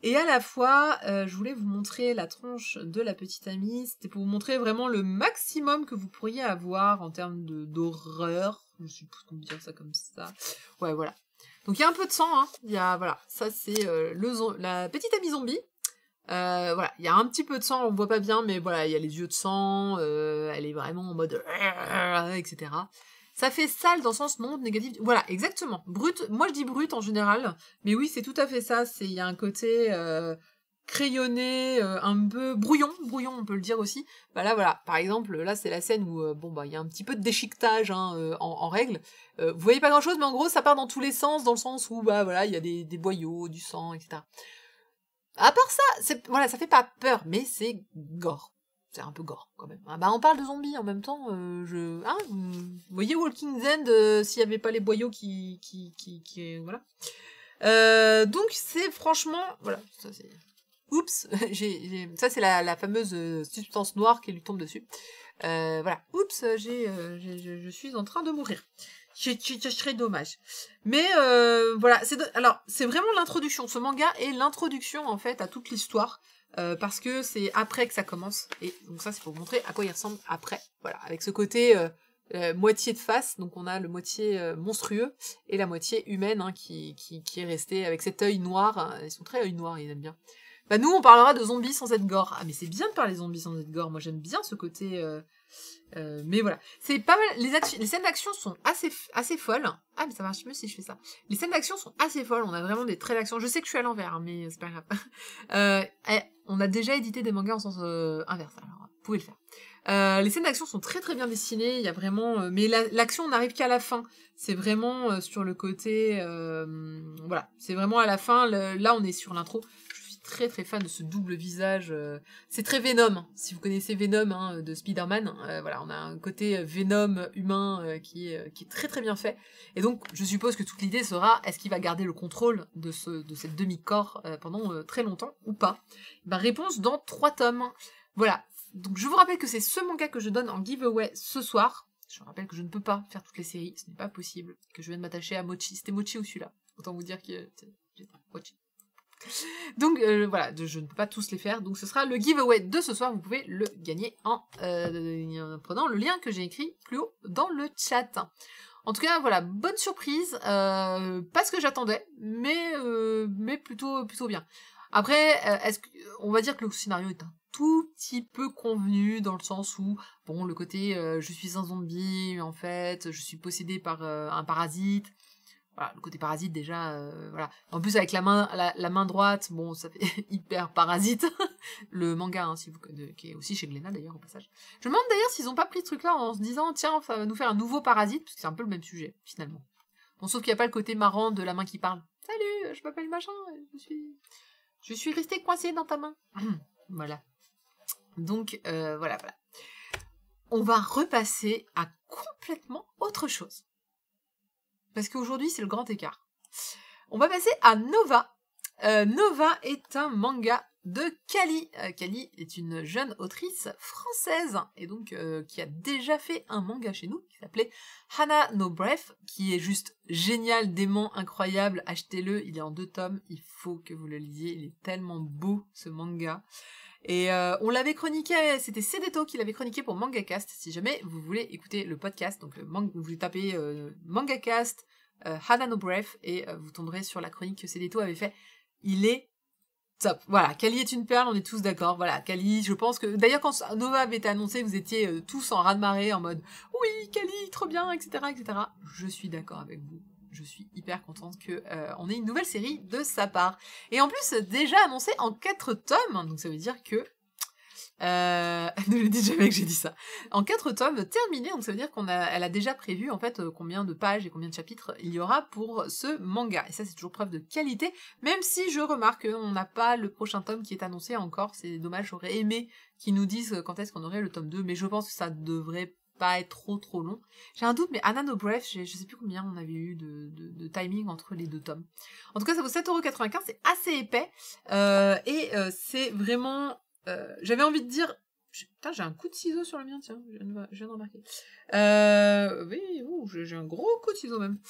Et à la fois, je voulais vous montrer la tronche de la petite amie, c'était pour vous montrer vraiment le maximum que vous pourriez avoir en termes d'horreur, je suppose qu'on peut dire ça comme ça. Ouais, voilà. Donc il y a un peu de sang, hein, il y a, voilà, ça c'est la petite amie zombie. Voilà, il y a un petit peu de sang, on voit pas bien, mais voilà, il y a les yeux de sang, elle est vraiment en mode etc. Ça fait sale dans le sens non négatif. Voilà, exactement. Brut, moi je dis brut en général, mais oui, c'est tout à fait ça. Il y a un côté crayonné, un peu brouillon, on peut le dire aussi. Bah là, voilà, par exemple, là c'est la scène où il y a un petit peu de déchiquetage hein, en règle. Vous voyez pas grand chose, mais en gros ça part dans tous les sens, dans le sens où bah voilà, il y a des boyaux, du sang, etc. À part ça, voilà, ça fait pas peur, mais c'est gore. C'est un peu gore, quand même. Ah bah, on parle de zombies en même temps, vous voyez Walking Dead, s'il y avait pas les boyaux qui voilà. Donc, c'est franchement, voilà, ça c'est... Oups, ça c'est la fameuse substance noire qui lui tombe dessus. Voilà, oups, je suis en train de mourir. Je serais dommage. Mais voilà, alors c'est vraiment l'introduction. Ce manga est l'introduction en fait à toute l'histoire parce que c'est après que ça commence. Et donc ça c'est pour vous montrer à quoi il ressemble après. Voilà, avec ce côté moitié de face, donc on a le moitié monstrueux et la moitié humaine hein, qui est restée avec cet œil noir. Hein. Ils sont très œil noir, ils aiment bien. Bah nous on parlera de zombies sans être gore. Ah mais c'est bien de parler zombies sans être gore. Moi j'aime bien ce côté. Mais voilà, c'est pas mal. Les scènes d'action sont assez folles. Ah mais ça marche mieux si je fais ça. Les scènes d'action sont assez folles. On a vraiment des traits d'action. Je sais que je suis à l'envers, hein, mais c'est pas grave. On a déjà édité des mangas en sens inverse. Alors pouvez le faire. Les scènes d'action sont très très bien dessinées, il y a vraiment... mais l'action n'arrive qu'à la fin. C'est vraiment sur le côté... voilà, c'est vraiment à la fin. Là, on est sur l'intro. Je suis très très fan de ce double visage. C'est très Venom, hein. Si vous connaissez Venom hein, de Spider-Man. Voilà, on a un côté Venom humain qui est très très bien fait. Et donc, je suppose que toute l'idée sera, est-ce qu'il va garder le contrôle de cette demi-corps pendant très longtemps ou pas? Ben, réponse dans 3 tomes. Voilà. Donc je vous rappelle que c'est ce manga que je donne en giveaway ce soir. Je vous rappelle que je ne peux pas faire toutes les séries, ce n'est pas possible. Que je viens de m'attacher à Mochi. C'était Mochi ou celui-là. Autant vous dire que j'étais Mochi. Donc voilà, je ne peux pas tous les faire. Donc ce sera le giveaway de ce soir. Vous pouvez le gagner en prenant le lien que j'ai écrit plus haut dans le chat. En tout cas, voilà, bonne surprise. Pas ce que j'attendais, mais plutôt bien. Après, on va dire que le scénario est un tout petit peu convenu dans le sens où, bon, le côté je suis un zombie, mais en fait, je suis possédé par un parasite. Voilà, le côté parasite déjà, voilà. En plus avec la main droite, bon, ça fait hyper parasite. Le manga, hein, qui est aussi chez Glénat d'ailleurs au passage. Je me demande d'ailleurs s'ils ont pas pris ce truc-là en se disant tiens, ça va nous faire un nouveau parasite, parce que c'est un peu le même sujet finalement. Bon, sauf qu'il n'y a pas le côté marrant de la main qui parle. Salut, je m'appelle machin, je suis restée coincée dans ta main. Voilà. Donc voilà. On va repasser à complètement autre chose. Parce qu'aujourd'hui, c'est le grand écart. On va passer à Nova. Nova est un manga de Kali. Kali est une jeune autrice française, et donc qui a déjà fait un manga chez nous, qui s'appelait Hana no Breath, qui est juste génial, dément, incroyable. Achetez-le, il est en 2 tomes, il faut que vous le lisiez, il est tellement beau, ce manga. Et on l'avait chroniqué, c'était Cédéto qui l'avait chroniqué pour MangaCast, si jamais vous voulez écouter le podcast, donc vous tapez MangaCast, Hana no Breath, et vous tomberez sur la chronique que Cédéto avait fait. Il est top. Voilà, Kali est une perle, on est tous d'accord. Voilà, Kali, je pense que... D'ailleurs, quand Nova avait été annoncé, vous étiez tous en raz-de-marée, en mode « Oui, Kali, trop bien, etc. etc. » Je suis d'accord avec vous. Je suis hyper contente que on ait une nouvelle série de sa part. Et en plus, déjà annoncé en 4 tomes, donc ça veut dire que... ne le dites jamais que j'ai dit ça. En 4 tomes terminés, donc ça veut dire elle a déjà prévu en fait combien de pages et combien de chapitres il y aura pour ce manga. Et ça, c'est toujours preuve de qualité, même si je remarque qu'on n'a pas le prochain tome qui est annoncé encore. C'est dommage, j'aurais aimé qu'ils nous disent quand est-ce qu'on aurait le tome 2, mais je pense que ça devrait pas être trop long. J'ai un doute, mais Hana no Breath, je sais plus combien on avait eu de timing entre les 2 tomes. En tout cas, ça vaut 7,95€, c'est assez épais, et c'est vraiment... j'avais envie de dire... Putain, j'ai un coup de ciseau sur le mien, tiens, je viens de remarquer. Oui, j'ai un gros coup de ciseau même.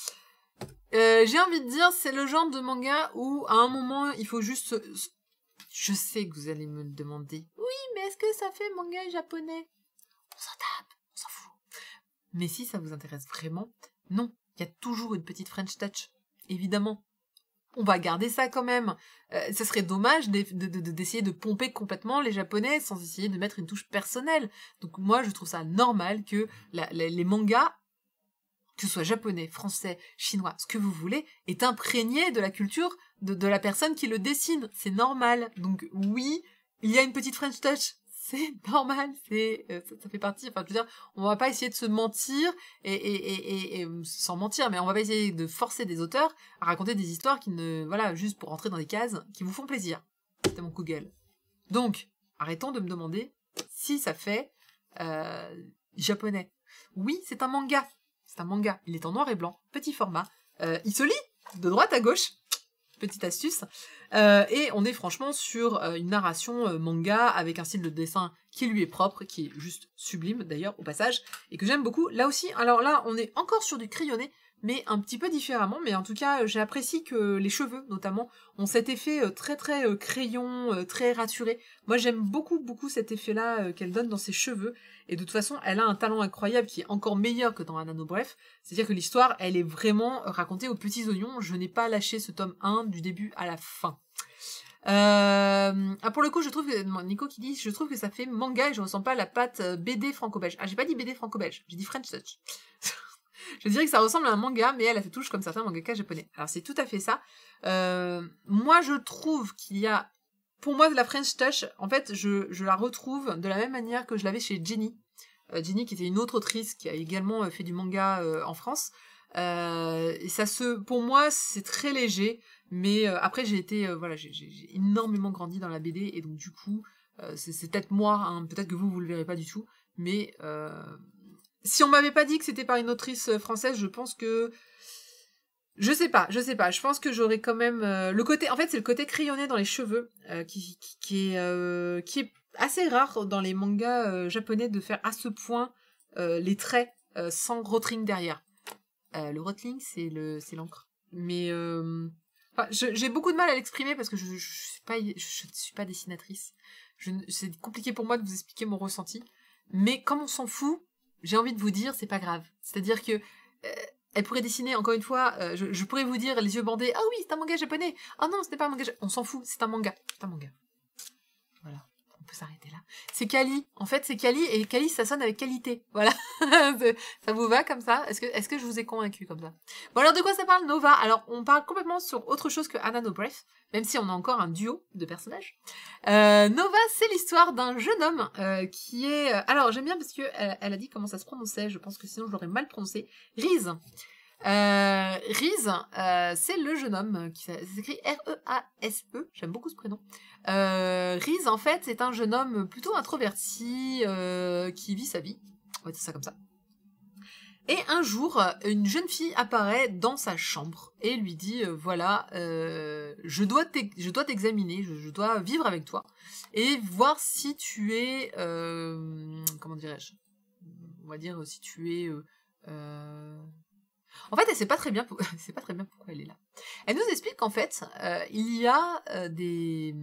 J'ai envie de dire, c'est le genre de manga où, à un moment, il faut juste... Je sais que vous allez me le demander. Oui, mais est-ce que ça fait manga japonais? On s'en tape, on s'en fout. Mais si ça vous intéresse vraiment, non, il y a toujours une petite French touch, évidemment. On va garder ça quand même. Ce serait dommage d'essayer de pomper complètement les Japonais sans essayer de mettre une touche personnelle. Donc moi, je trouve ça normal que les mangas, que ce soit japonais, français, chinois, ce que vous voulez, est imprégné de la culture de la personne qui le dessine. C'est normal. Donc oui, il y a une petite French touch. C'est normal, ça fait partie, enfin, je veux dire, on va pas essayer de se mentir, et sans mentir, mais on va pas essayer de forcer des auteurs à raconter des histoires qui ne, voilà, juste pour rentrer dans des cases, qui vous font plaisir. C'était mon coup de gueule. Donc, arrêtons de me demander si ça fait, japonais. Oui, c'est un manga. C'est un manga. Il est en noir et blanc, petit format. Il se lit de droite à gauche. Petite astuce. Et on est franchement sur une narration manga avec un style de dessin qui lui est propre, qui est juste sublime d'ailleurs au passage, et que j'aime beaucoup. Là aussi, alors là, on est encore sur du crayonné, mais un petit peu différemment. Mais en tout cas, j'apprécie que les cheveux, notamment, ont cet effet très très crayon, très raturé. Moi, j'aime beaucoup cet effet-là qu'elle donne dans ses cheveux. Et de toute façon, elle a un talent incroyable qui est encore meilleur que dans Hana no Breath. C'est-à-dire que l'histoire, elle est vraiment racontée aux petits oignons. Je n'ai pas lâché ce tome 1 du début à la fin. Pour le coup, je trouve que... Nico qui dit, je trouve que ça fait manga et je ressens pas la patte BD franco-belge. Ah, j'ai pas dit BD franco-belge, j'ai dit French Touch. Je dirais que ça ressemble à un manga, mais elle a cette touche comme certains mangaka japonais. Alors c'est tout à fait ça. Moi, je trouve qu'il y a pour moi, la French Touch, en fait, je la retrouve de la même manière que je l'avais chez Jenny. Jenny, qui était une autre autrice qui a également fait du manga en France. Et pour moi, c'est très léger, mais après, j'ai énormément grandi dans la BD, et donc du coup, c'est peut-être moi, hein, peut-être que vous le verrez pas du tout, mais si on m'avait pas dit que c'était par une autrice française, je pense que je sais pas. Je pense que j'aurais quand même le côté. En fait, c'est le côté crayonné dans les cheveux qui est assez rare dans les mangas japonais de faire à ce point les traits sans rotring derrière. Le rotring, c'est l'encre. Mais j'ai beaucoup de mal à l'exprimer parce que je suis pas dessinatrice. C'est compliqué pour moi de vous expliquer mon ressenti. Mais comme on s'en fout, j'ai envie de vous dire, c'est pas grave. C'est-à-dire que elle pourrait dessiner, encore une fois, je pourrais vous dire, les yeux bandés, ah oui, c'est un manga japonais. Ah non, ce n'est pas un manga japonais. On s'en fout, c'est un manga. C'est un manga. Voilà, on peut s'arrêter là. C'est Kali. En fait, c'est Kali, et Kali, ça sonne avec qualité. Voilà. Ça vous va comme ça? Est-ce que je vous ai convaincu comme ça? Bon, alors de quoi ça parle, Nova? Alors, on parle complètement sur autre chose que Anna No Breath, même si on a encore un duo de personnages. Nova, c'est l'histoire d'un jeune homme qui est... alors, j'aime bien parce que elle a dit comment ça se prononçait, je pense que sinon je l'aurais mal prononcé. Riz. Riz, c'est le jeune homme qui s'écrit R-E-A-S-E, j'aime beaucoup ce prénom. Riz, en fait, c'est un jeune homme plutôt introverti qui vit sa vie, on va dire ça comme ça. Et un jour, une jeune fille apparaît dans sa chambre et lui dit voilà, je dois t'examiner, je dois vivre avec toi et voir si tu es comment dirais-je, on va dire si tu es en fait, elle sait pas très bien pourquoi elle est là. Elle nous explique qu'en fait, il y a des...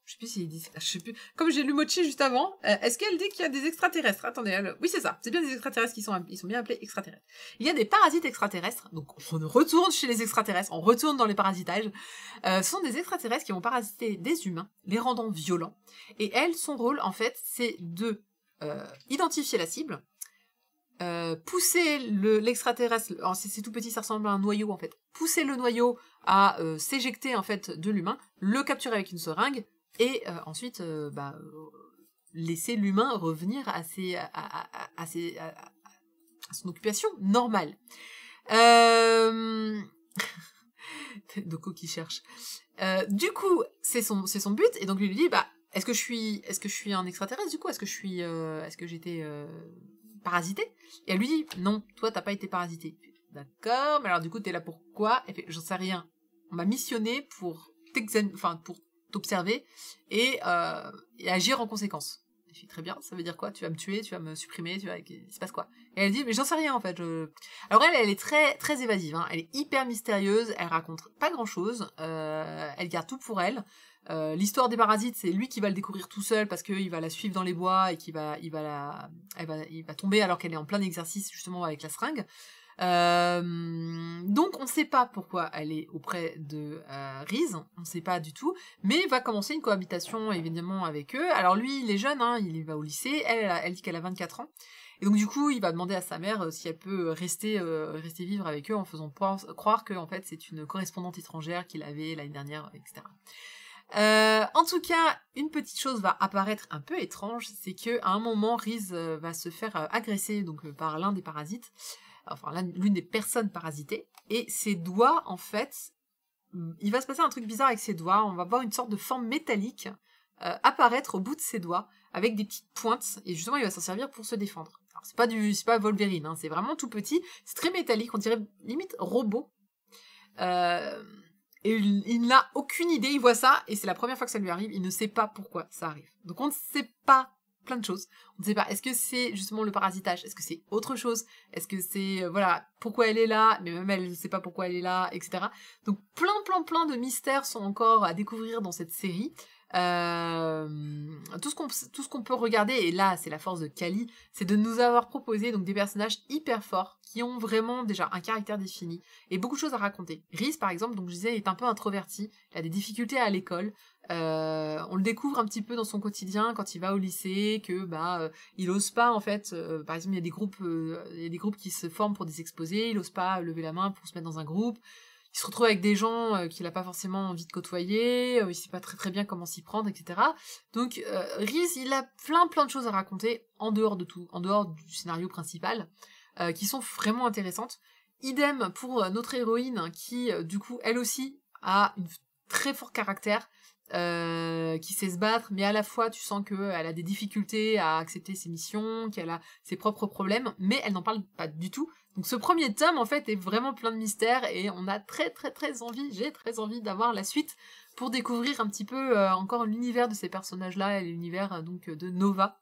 Je sais plus s'il dit... Je sais plus... Comme j'ai lu Mochi juste avant, est-ce qu'elle dit qu'il y a des extraterrestres? Attendez, oui, c'est ça. C'est bien des extraterrestres ils sont bien appelés extraterrestres. Il y a des parasites extraterrestres. Donc, on retourne chez les extraterrestres. On retourne dans les parasitages. Ce sont des extraterrestres qui vont parasiter des humains, les rendant violents. Et elle, son rôle, en fait, c'est de identifier la cible, pousser l'extraterrestre, c'est tout petit, ça ressemble à un noyau en fait, pousser le noyau à s'éjecter en fait de l'humain, le capturer avec une seringue et ensuite laisser l'humain revenir à son occupation normale. Doko qui cherche. Du coup, c'est son but, et donc lui dit est-ce que je suis un extraterrestre du coup, est-ce que j'étais parasité? Et elle lui dit non, toi t'as pas été parasité. D'accord, mais alors du coup t'es là pour quoi? Elle fait j'en sais rien. On m'a missionné pour t'observer et agir en conséquence. Je dis très bien, ça veut dire quoi? Tu vas me tuer, tu vas me supprimer, il se passe quoi? Et elle dit mais j'en sais rien en fait. Alors elle est très très évasive, hein. Elle est hyper mystérieuse, elle raconte pas grand chose, elle garde tout pour elle. L'histoire des parasites, c'est lui qui va le découvrir tout seul parce qu'il va la suivre dans les bois et il va tomber alors qu'elle est en plein exercice justement avec la seringue. Donc on sait pas pourquoi elle est auprès de Riz, on sait pas du tout, mais il va commencer une cohabitation évidemment avec eux. Alors lui, il est jeune, hein, il va au lycée, elle dit qu'elle a 24 ans. Et donc du coup, il va demander à sa mère si elle peut rester vivre avec eux en faisant croire que en fait c'est une correspondante étrangère qu'il avait l'année dernière, etc. En tout cas, une petite chose va apparaître un peu étrange, c'est que à un moment, Riz va se faire agresser donc par l'un des parasites, enfin l'une des personnes parasitées, et ses doigts, en fait, il va se passer un truc bizarre avec ses doigts. On va voir une sorte de forme métallique apparaître au bout de ses doigts avec des petites pointes, et justement, il va s'en servir pour se défendre. Alors, c'est pas Wolverine, hein, c'est vraiment tout petit, c'est très métallique, on dirait limite robot. Et il n'a aucune idée, il voit ça, et c'est la première fois que ça lui arrive, il ne sait pas pourquoi ça arrive. Donc on ne sait pas plein de choses. On ne sait pas, est-ce que c'est justement le parasitage? Est-ce que c'est autre chose? Est-ce que c'est, pourquoi elle est là? Mais même elle ne sait pas pourquoi elle est là, etc. Donc plein de mystères sont encore à découvrir dans cette série. Tout ce qu'on peut regarder, et là c'est la force de Kali, c'est de nous avoir proposé donc des personnages hyper forts qui ont vraiment déjà un caractère défini et beaucoup de choses à raconter. Riz par exemple, donc je disais, est un peu introverti, il a des difficultés à l'école, on le découvre un petit peu dans son quotidien quand il va au lycée, que il ose pas en fait, par exemple il y a des groupes qui se forment pour des exposés, il ose pas lever la main pour se mettre dans un groupe. il se retrouve avec des gens qu'il a pas forcément envie de côtoyer, il sait pas très bien comment s'y prendre, etc. Donc Reese, il a plein de choses à raconter en dehors de tout, en dehors du scénario principal, qui sont vraiment intéressantes. Idem pour notre héroïne qui, du coup, elle aussi a une très fort caractère, qui sait se battre, mais à la fois tu sens qu'elle a des difficultés à accepter ses missions, qu'elle a ses propres problèmes, mais elle n'en parle pas du tout. Donc ce premier tome en fait est vraiment plein de mystères et on a très envie, j'ai très envie d'avoir la suite pour découvrir un petit peu encore l'univers de ces personnages-là et l'univers donc de Nova.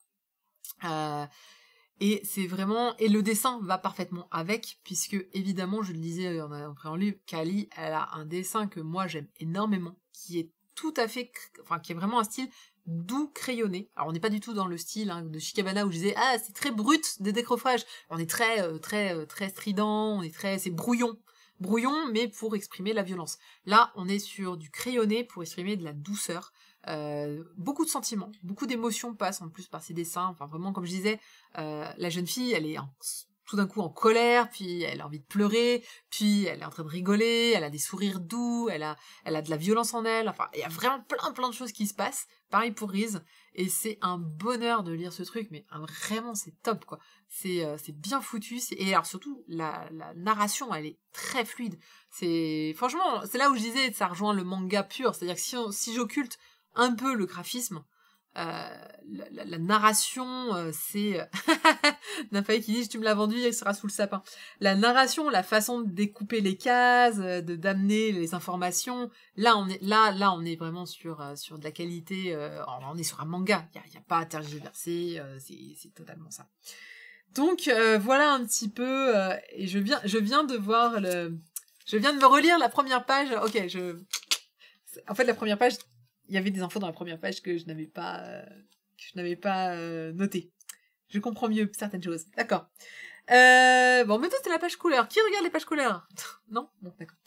Et c'est vraiment, et le dessin va parfaitement avec, puisque évidemment je le disais en préambule, Kali, elle a un dessin que moi j'aime énormément, qui est tout à fait, enfin qui est vraiment un style doux crayonné. Alors on n'est pas du tout dans le style de Shikabana où je disais c'est très brut des décrochages. On est très strident, c'est brouillon, mais pour exprimer la violence. Là on est sur du crayonné pour exprimer de la douceur. Beaucoup de sentiments, beaucoup d'émotions passent en plus par ces dessins. Enfin vraiment comme je disais, la jeune fille elle est tout d'un coup en colère, puis elle a envie de pleurer, puis elle est en train de rigoler, elle a des sourires doux, elle a de la violence en elle, enfin, il y a vraiment plein de choses qui se passent, pareil pour Reese, et c'est un bonheur de lire ce truc, mais vraiment c'est top, quoi. C'est bien foutu, et alors surtout, la narration, elle est très fluide, franchement, c'est là où je disais, ça rejoint le manga pur, c'est-à-dire que si j'occulte un peu le graphisme, la narration, c'est... Nafaï qui dit « Tu me l'as vendu, il sera sous le sapin ». La narration, la façon de découper les cases, d'amener les informations, là on est vraiment sur de la qualité, on est sur un manga, il y a pas à tergiverser, c'est totalement ça. Donc voilà un petit peu, et je viens de voir je viens de me relire la première page, ok, en fait la première page, il y avait des infos dans la première page que je n'avais pas notées. Je comprends mieux certaines choses. D'accord. Bon, mais toi, c'était la page couleur. Qui regarde les pages couleurs? Non? Bon, d'accord.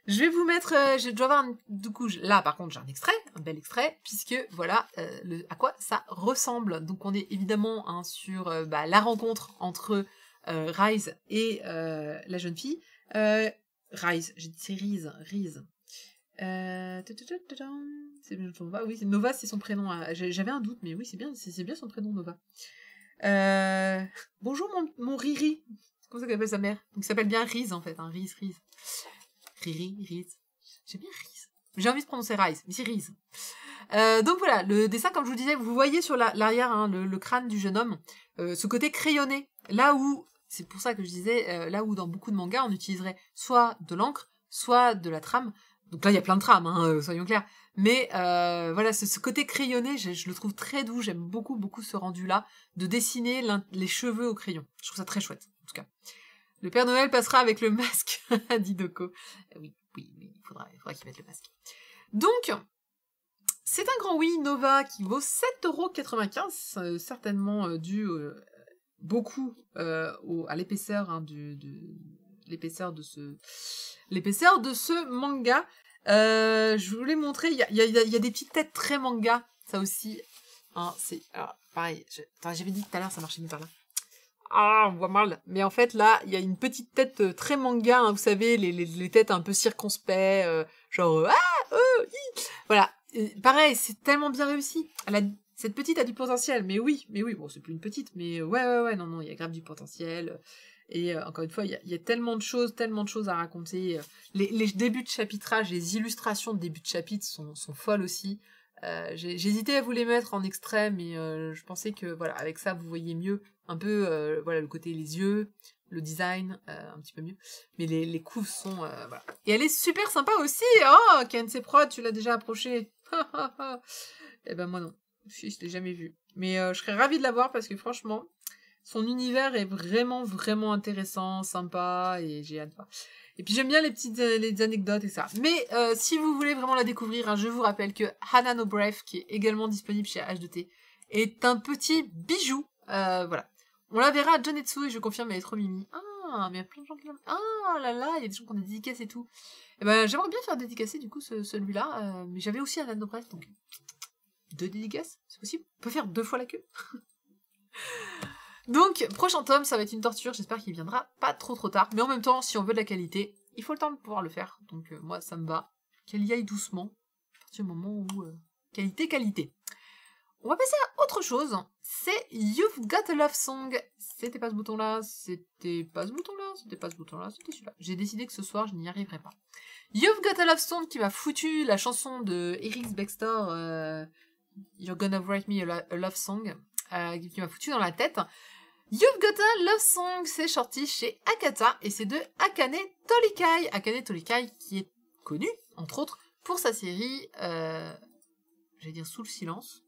Je vais vous mettre... je dois avoir... Du coup, là, par contre, j'ai un bel extrait, puisque, voilà, à quoi ça ressemble. Donc, on est évidemment sur la rencontre entre Rise et la jeune fille. Rise, j'ai dit c'est Reese. C'est bien Nova, oui, Nova c'est son prénom. J'avais un doute, mais oui, c'est bien son prénom Nova. Bonjour mon Riri. C'est comme ça qu'elle appelle sa mère. Donc il s'appelle bien Reese en fait, Reese. Riri, Reese. J'aime bien Reese. J'ai envie de prononcer Rise, mais c'est Reese. Donc voilà, le dessin, comme je vous disais, vous voyez sur l'arrière le crâne du jeune homme, ce côté crayonné. Là où, c'est pour ça que je disais, là où dans beaucoup de mangas on utiliserait soit de l'encre, soit de la trame. Donc là, il y a plein de trames, soyons clairs. Mais voilà, ce côté crayonné, je le trouve très doux. J'aime beaucoup ce rendu-là de dessiner les cheveux au crayon. Je trouve ça très chouette, en tout cas. Le Père Noël passera avec le masque, dit Doko. Oui, il faudra qu'il mette le masque. Donc, c'est un grand oui Nova qui vaut 7,95 €, certainement dû beaucoup à l'épaisseur l'épaisseur de ce manga. Je voulais montrer, il y a des petites têtes très manga, ça aussi. Alors, pareil, j'avais dit tout à l'heure, ça marchait mieux par là. On voit mal. Mais en fait, là, il y a une petite tête très manga, vous savez, les têtes un peu circonspects, genre, voilà. Pareil, c'est tellement bien réussi. Cette petite a du potentiel, mais oui, bon, c'est plus une petite, mais ouais, non, il y a grave du potentiel. Et encore une fois, il y a tellement de choses à raconter. Les débuts de chapitrage, les illustrations de début de chapitre sont folles aussi. J'hésitais à vous les mettre en extrait, mais je pensais que voilà, avec ça, vous voyez mieux un peu voilà, le côté les yeux, le design, un petit peu mieux. Mais les couves sont... voilà. Et elle est super sympa aussi. Oh, KNC Prod, tu l'as déjà approché. Eh ben moi non. Je l'ai jamais vu. Mais je serais ravie de la voir parce que franchement... Son univers est vraiment intéressant, sympa, et j'ai hâte de voir. Et puis j'aime bien les anecdotes et ça. Mais si vous voulez vraiment la découvrir, je vous rappelle que Hana no Breath, qui est également disponible chez H2T, est un petit bijou. Voilà. On la verra à Jonetsu, et je confirme, elle est trop mimi. Ah, mais il y a plein de gens qui l'ont... Ah là là, il y a des gens qui ont des dédicaces et tout. Et ben j'aimerais bien faire dédicacer du coup celui-là, mais j'avais aussi Hana no Breath, donc 2 dédicaces, c'est possible? On peut faire 2 fois la queue. Donc, prochain tome, ça va être une torture, j'espère qu'il viendra pas trop tard, mais en même temps, si on veut de la qualité, il faut le temps de pouvoir le faire. Donc moi, ça me va. Qu'elle y aille doucement. À partir du moment où... qualité, qualité. On va passer à autre chose. C'est You've Got a Love Song. C'était pas ce bouton-là, c'était pas ce bouton-là, c'était pas ce bouton-là, c'était celui-là. J'ai décidé que ce soir, je n'y arriverai pas. You've Got a Love Song qui m'a foutu la chanson de Eric Baxter, You're Gonna Write Me a Love Song, qui m'a foutu dans la tête. You've Got a Love Song, c'est sorti chez Akata, et c'est de Akane Tolikai. Akane Tolikai qui est connu, entre autres, pour sa série, j'allais dire Sous le silence.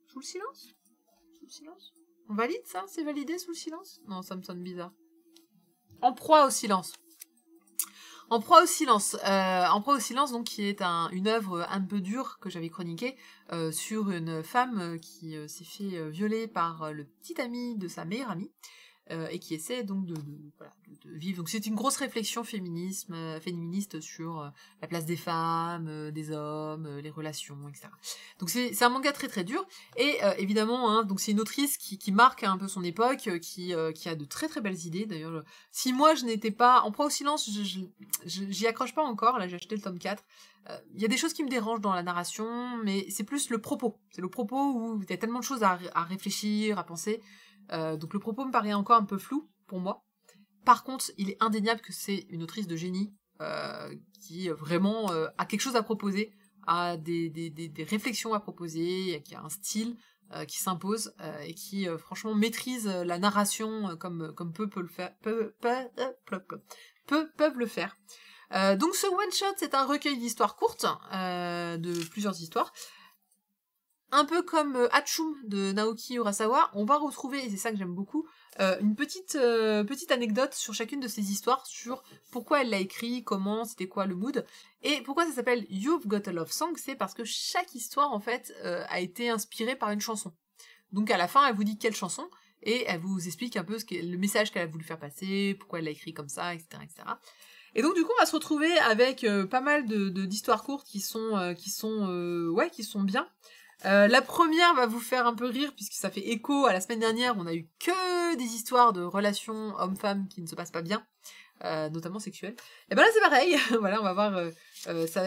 Sous le silence? Sous le silence? On valide ça? C'est validé sous le silence? Non, ça me sonne bizarre. En proie au silence. En proie au silence. En proie au silence, donc, qui est une œuvre un peu dure que j'avais chroniquée sur une femme qui s'est fait violer par le petit ami de sa meilleure amie. Et qui essaie donc de vivre. Donc c'est une grosse réflexion féministe sur la place des femmes, des hommes, les relations, etc. Donc c'est un manga très très dur. Et évidemment, hein, donc c'est une autrice qui marque un peu son époque, qui a de très très belles idées. D'ailleurs, si moi je n'étais pas en proie au silence, j'y accroche pas encore. Là j'ai acheté le tome 4. Il y a des choses qui me dérangent dans la narration, mais c'est plus le propos. C'est le propos où il y a tellement de choses à réfléchir, à penser. Donc le propos me paraît encore un peu flou pour moi. Par contre, il est indéniable que c'est une autrice de génie qui vraiment a quelque chose à proposer, a des réflexions à proposer, qui a un style qui s'impose et qui franchement maîtrise la narration comme peu peuvent le faire. Donc ce one shot, c'est un recueil d'histoires courtes, de plusieurs histoires. Un peu comme Hachum de Naoki Urasawa, on va retrouver, et c'est ça que j'aime beaucoup, une petite anecdote sur chacune de ces histoires, sur pourquoi elle l'a écrit, comment, c'était quoi le mood, et pourquoi ça s'appelle You've Got a Love Song, c'est parce que chaque histoire, en fait, a été inspirée par une chanson. Donc à la fin, elle vous dit quelle chanson, et elle vous explique un peu le message qu'elle a voulu faire passer, pourquoi elle l'a écrit comme ça, etc., etc. Et donc du coup, on va se retrouver avec pas mal d'histoires courtes qui sont bien. La première va vous faire un peu rire puisque ça fait écho à la semaine dernière, on a eu que des histoires de relations hommes-femmes qui ne se passent pas bien, notamment sexuelles. Et ben là c'est pareil, voilà, on va voir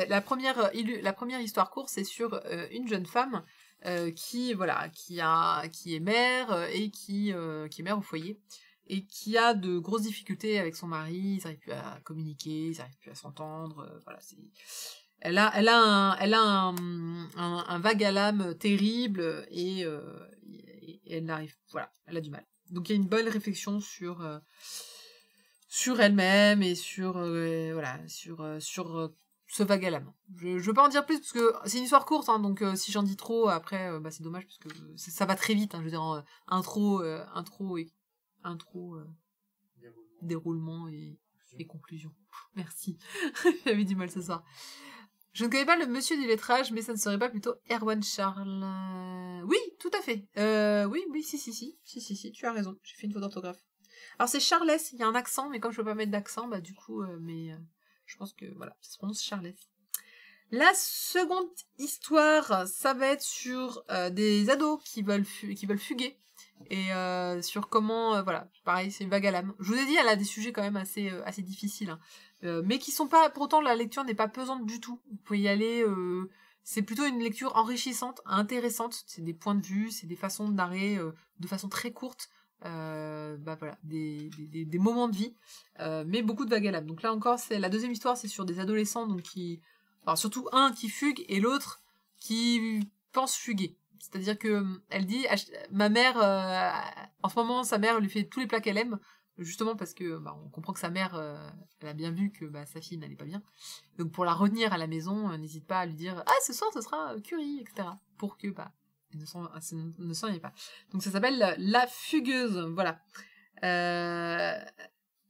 la première histoire courte, c'est sur une jeune femme qui est mère et qui est mère au foyer et qui a de grosses difficultés avec son mari, ils n'arrivent plus à communiquer, ils n'arrivent plus à s'entendre, voilà, c'est... Elle a un vague à l'âme terrible et elle n'arrive, voilà, elle a du mal. Donc il y a une bonne réflexion sur elle-même et sur ce vague à l'âme. Je veux pas en dire plus parce que c'est une histoire courte, hein, donc si j'en dis trop après, c'est dommage parce que ça va très vite. Hein, je veux dire intro, déroulement et conclusion. Merci, j'avais du mal ce soir. Je ne connais pas le monsieur du lettrage, mais ça ne serait pas plutôt Erwan Charles... Oui, tout à fait. Oui, si, tu as raison. J'ai fait une faute d'orthographe. Alors c'est Charles, il y a un accent, mais comme je peux pas mettre d'accent, du coup, je pense que, voilà, ça se prononce Charles. La seconde histoire, ça va être sur des ados qui veulent fuguer. Et sur comment, voilà, pareil, c'est une vague à l'âme. Je vous ai dit, elle a des sujets quand même assez difficiles, hein. Mais qui sont pas, pourtant la lecture n'est pas pesante du tout. Vous pouvez y aller, c'est plutôt une lecture enrichissante, intéressante. C'est des points de vue, c'est des façons de narrer de façon très courte, voilà, des moments de vie, mais beaucoup de vagues à l'âme. Donc là encore, c'est la deuxième histoire, c'est sur des adolescents, donc surtout un qui fugue et l'autre qui pense fuguer. C'est-à-dire que elle dit, ma mère, en ce moment, sa mère lui fait tous les plats qu'elle aime, justement parce que on comprend que sa mère, elle a bien vu que sa fille n'allait pas bien. Donc pour la retenir à la maison, n'hésite pas à lui dire « Ah, ce soir, ce sera curry, etc. » pour que elle ne s'en aille pas. Donc ça s'appelle La Fugueuse, voilà.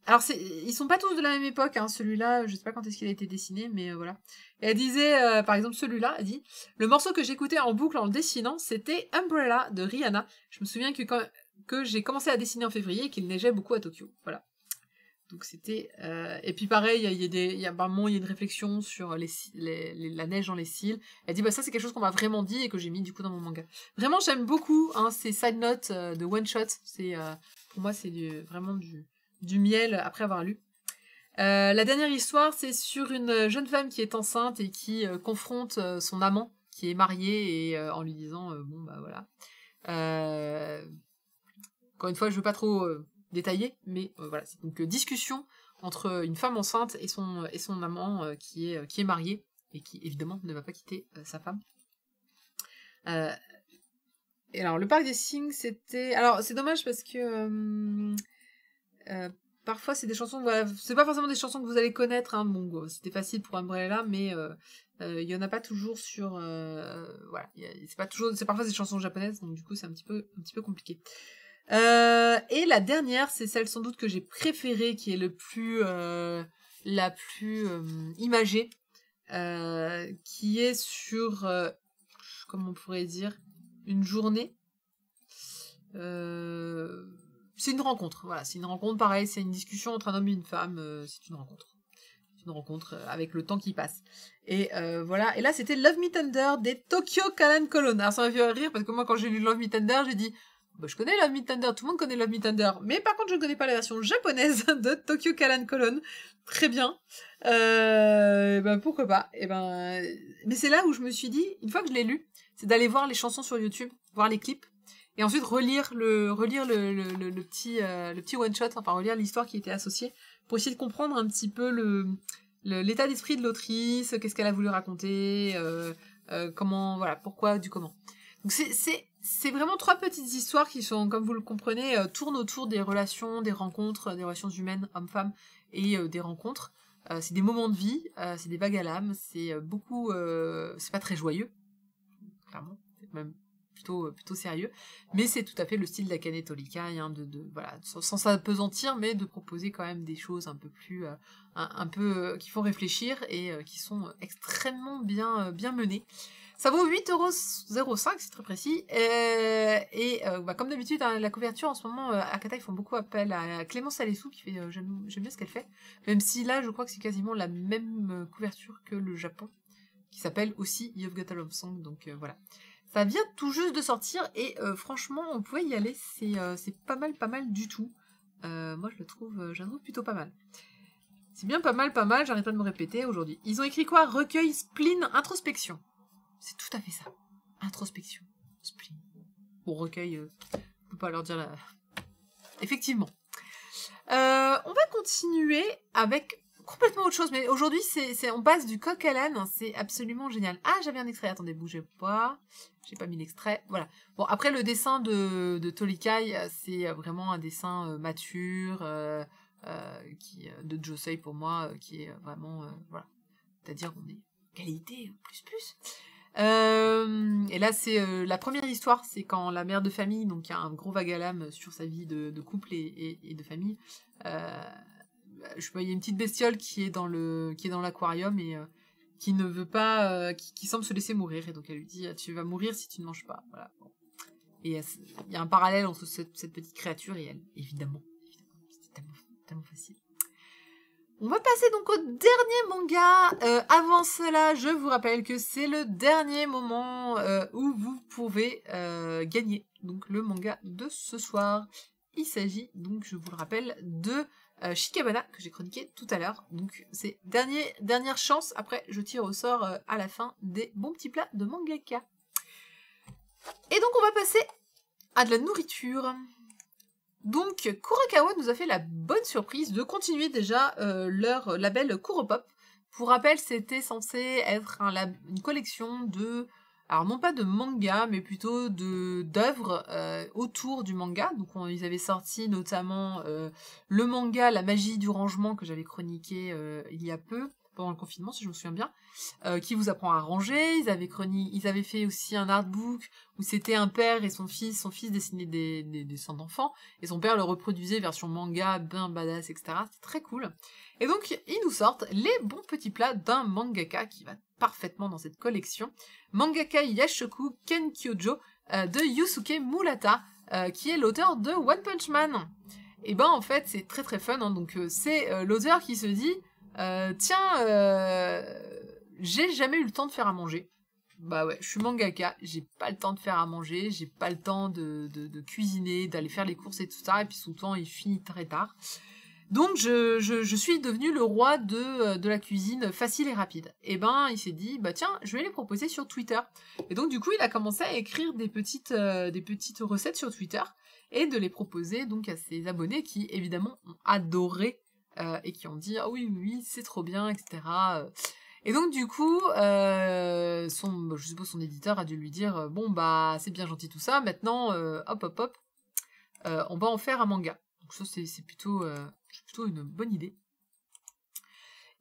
Alors ils sont pas tous de la même époque, hein, celui-là, je sais pas quand est-ce qu'il a été dessiné, mais voilà. Et elle disait, par exemple celui-là, elle dit « Le morceau que j'écoutais en boucle en le dessinant, c'était Umbrella de Rihanna. Je me souviens que j'ai commencé à dessiner en février et qu'il neigeait beaucoup à Tokyo. » Voilà. Donc c'était... Et puis pareil, il y a une réflexion sur la neige dans les cils. Elle dit ça c'est quelque chose qu'on m'a vraiment dit et que j'ai mis du coup dans mon manga. Vraiment j'aime beaucoup, hein, ces side notes de one shot. Pour moi c'est vraiment du miel après avoir lu. La dernière histoire, c'est sur une jeune femme qui est enceinte et qui confronte son amant qui est marié et en lui disant bon bah voilà. Encore une fois, je veux pas trop détailler, mais voilà, c'est donc discussion entre une femme enceinte et son amant qui est marié et qui évidemment ne va pas quitter sa femme. Et alors le parc des signes, c'était, alors c'est dommage parce que parfois c'est des chansons, voilà, c'est pas forcément des chansons que vous allez connaître, hein, bon c'était facile pour Umbrella, mais il y en a pas toujours sur, voilà, c'est pas toujours, c'est parfois des chansons japonaises, donc du coup c'est un petit peu compliqué. Et la dernière, c'est celle sans doute que j'ai préférée, qui est la plus imagée, qui est sur, comment on pourrait dire, une journée. C'est une rencontre, voilà, c'est une rencontre, pareil, c'est une discussion entre un homme et une femme, c'est une rencontre. Une rencontre avec le temps qui passe. Et voilà, et là c'était Love Me Tender des Tokyo Kalan Colon. Alors ça m'a fait rire parce que moi quand j'ai lu Love Me Tender, j'ai dit bah, je connais Love Me Tender, tout le monde connaît Love Me Tender, mais par contre je ne connais pas la version japonaise de Tokyo Kalan Colon. Très bien. Ben pourquoi pas. Et ben, mais c'est là où je me suis dit, une fois que je l'ai lu, c'est d'aller voir les chansons sur YouTube, voir les clips, et ensuite relire le petit one shot, enfin relire l'histoire qui était associée, pour essayer de comprendre un petit peu l'état d'esprit de l'autrice, qu'est-ce qu'elle a voulu raconter, comment, voilà, pourquoi, du comment. Donc c'est vraiment 3 petites histoires qui sont, comme vous le comprenez, tournent autour des relations, des rencontres, des relations humaines, hommes-femmes, et des rencontres. C'est des moments de vie, c'est des vagues à l'âme, c'est beaucoup, c'est pas très joyeux, clairement, c'est même plutôt sérieux, mais c'est tout à fait le style d'Akane Torikai, hein, voilà, sans s'apesantir, mais de proposer quand même des choses un peu plus, qui font réfléchir et qui sont extrêmement bien menées. Ça vaut 8,05€, c'est très précis. Et bah, comme d'habitude, hein, la couverture en ce moment, Akata, ils font beaucoup appel à Clémence Alessou, qui fait, j'aime bien ce qu'elle fait. Même si là, je crois que c'est quasiment la même couverture que le Japon, qui s'appelle aussi You've Got a Love Song, donc voilà. Ça vient tout juste de sortir et franchement, on pouvait y aller, c'est pas mal du tout. Moi, je le trouve plutôt pas mal. C'est bien pas mal, j'arrête pas de me répéter aujourd'hui. Ils ont écrit quoi? Recueil, spleen, introspection. C'est tout à fait ça. Introspection, spleen. Bon, recueil, on peut pas leur dire la... Effectivement. On va continuer avec complètement autre chose, mais aujourd'hui, on passe du coq à l'âne, c'est absolument génial. Ah, j'avais un extrait, attendez, bougez pas. J'ai pas mis l'extrait, voilà. Bon, après, le dessin de Torikai, c'est vraiment un dessin mature, de Josei pour moi, qui est vraiment, voilà. C'est-à-dire, on est qualité plus. Et là, c'est la première histoire, c'est quand la mère de famille, donc il y a un gros vague à l'âme sur sa vie de couple et de famille, je vois, il y a une petite bestiole qui est dans l'aquarium et qui ne veut pas, qui semble se laisser mourir, et donc elle lui dit tu vas mourir si tu ne manges pas, voilà. Bon. Et il y a un parallèle entre cette petite créature et elle, évidemment, c'était tellement facile. On va passer donc au dernier manga. Avant cela, je vous rappelle que c'est le dernier moment où vous pouvez gagner donc le manga de ce soir. Il s'agit donc, je vous le rappelle, de Shikabana, que j'ai chroniqué tout à l'heure. Donc c'est dernière chance. Après, je tire au sort à la fin des bons petits plats de mangaka. Et donc on va passer à de la nourriture. Donc Kurokawa nous a fait la bonne surprise de continuer déjà leur label Kuropop. Pour rappel, c'était censé être une collection de... Alors non pas de manga, mais plutôt d'œuvres autour du manga. Donc ils avaient sorti notamment le manga La magie du rangement que j'avais chroniqué il y a peu, pendant le confinement si je me souviens bien, qui vous apprend à ranger. Ils avaient fait aussi un artbook où c'était un père et son fils dessinaient des dessins d'enfants, et son père le reproduisait version manga, bien badass, etc. C'était très cool. Et donc, ils nous sortent les bons petits plats d'un mangaka qui va parfaitement dans cette collection. Mangaka Yashoku Kenkyojo de Yusuke Murata, qui est l'auteur de One Punch Man. Et ben, en fait, c'est très très fun, hein. Donc, c'est l'auteur qui se dit tiens, j'ai jamais eu le temps de faire à manger. Bah ouais, je suis mangaka, j'ai pas le temps de faire à manger, j'ai pas le temps de cuisiner, d'aller faire les courses et tout ça, et puis souvent il finit très tard. Donc je suis devenu le roi de la cuisine facile et rapide. Et ben il s'est dit bah tiens je vais les proposer sur Twitter. Et donc du coup il a commencé à écrire des petites recettes sur Twitter et de les proposer donc à ses abonnés qui évidemment ont adoré et qui ont dit ah oui oui oui, c'est trop bien etc. Et donc du coup je suppose son éditeur a dû lui dire bon bah c'est bien gentil tout ça maintenant hop hop hop on va en faire un manga. Donc ça c'est plutôt une bonne idée.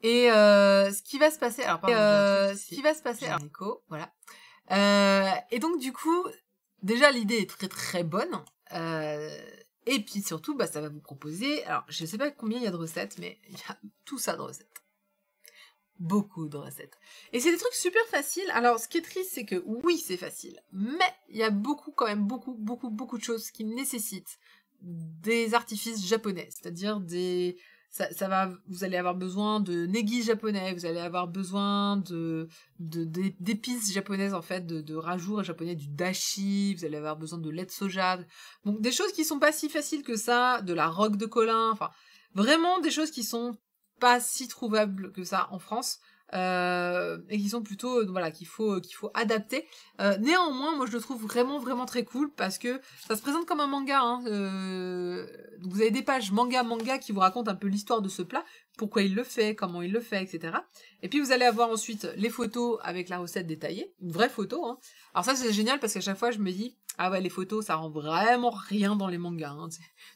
Et ce qui va se passer, alors pardon, ce qui va se passer, alors Nico, voilà. Et donc du coup, déjà l'idée est très très bonne. Et puis surtout, bah ça va vous proposer. Alors je sais pas combien il y a de recettes, mais il y a tout ça de recettes. Beaucoup de recettes. Et c'est des trucs super faciles. Alors ce qui est triste, c'est que oui, c'est facile, mais il y a quand même beaucoup de choses qui nécessitent des artifices japonais, c'est-à-dire vous allez avoir besoin de negi japonais, vous allez avoir besoin d'épices japonaises en fait, de rajout japonais, du dashi, vous allez avoir besoin de lait de soja, donc des choses qui sont pas si faciles que ça, de la roque de colin, enfin vraiment des choses qui sont pas si trouvables que ça en France. Et qui sont plutôt voilà qu'il faut adapter. Néanmoins, moi je le trouve vraiment très cool parce que ça se présente comme un manga. Donc vous avez des pages manga qui vous racontent un peu l'histoire de ce plat, pourquoi il le fait, comment il le fait, etc. Et puis vous allez avoir ensuite les photos avec la recette détaillée, une vraie photo. Alors ça c'est génial parce qu'à chaque fois je me dis ah ouais les photos ça rend vraiment rien dans les mangas.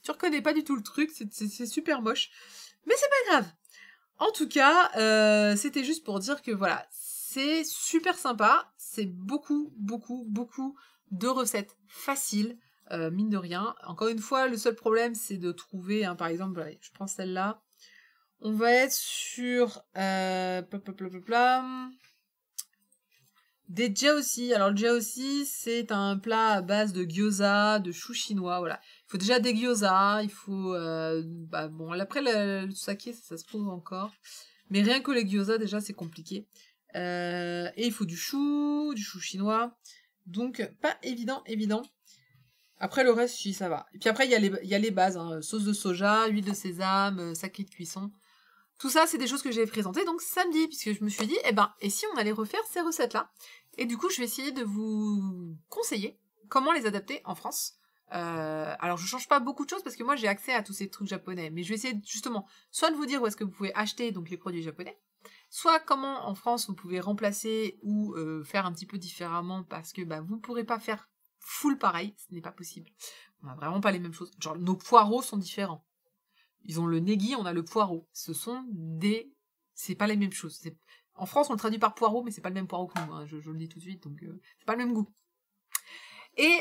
Tu reconnais pas du tout le truc, c'est super moche, mais c'est pas grave. En tout cas, c'était juste pour dire que voilà, c'est super sympa, c'est beaucoup de recettes faciles, mine de rien. Encore une fois, le seul problème c'est de trouver, par exemple, allez, je prends celle-là, on va être sur des jiaozi. Alors le jiaozi, c'est un plat à base de gyoza, de chou chinois, voilà. Il faut déjà des gyoza, il faut... bon, après le saké, ça se trouve encore. Mais rien que les gyoza, déjà, c'est compliqué. Et il faut du chou chinois. Donc, pas évident. Après, le reste, si, ça va. Et puis après, il y a les bases, sauce de soja, huile de sésame, saké de cuisson. Tout ça, c'est des choses que j'ai présentées donc samedi, puisque je me suis dit, et si on allait refaire ces recettes-là? Et du coup, je vais essayer de vous conseiller comment les adapter en France. Alors, je change pas beaucoup de choses parce que moi, j'ai accès à tous ces trucs japonais, mais je vais essayer justement, soit de vous dire où est-ce que vous pouvez acheter donc les produits japonais, soit comment en France vous pouvez remplacer ou faire un petit peu différemment parce que vous ne pourrez pas faire full pareil, ce n'est pas possible. On n'a vraiment pas les mêmes choses. Genre, nos poireaux sont différents. Ils ont le negi, on a le poireau. C'est pas les mêmes choses. En France, on le traduit par poireau, mais c'est pas le même poireau que nous. Je le dis tout de suite, donc c'est pas le même goût. Et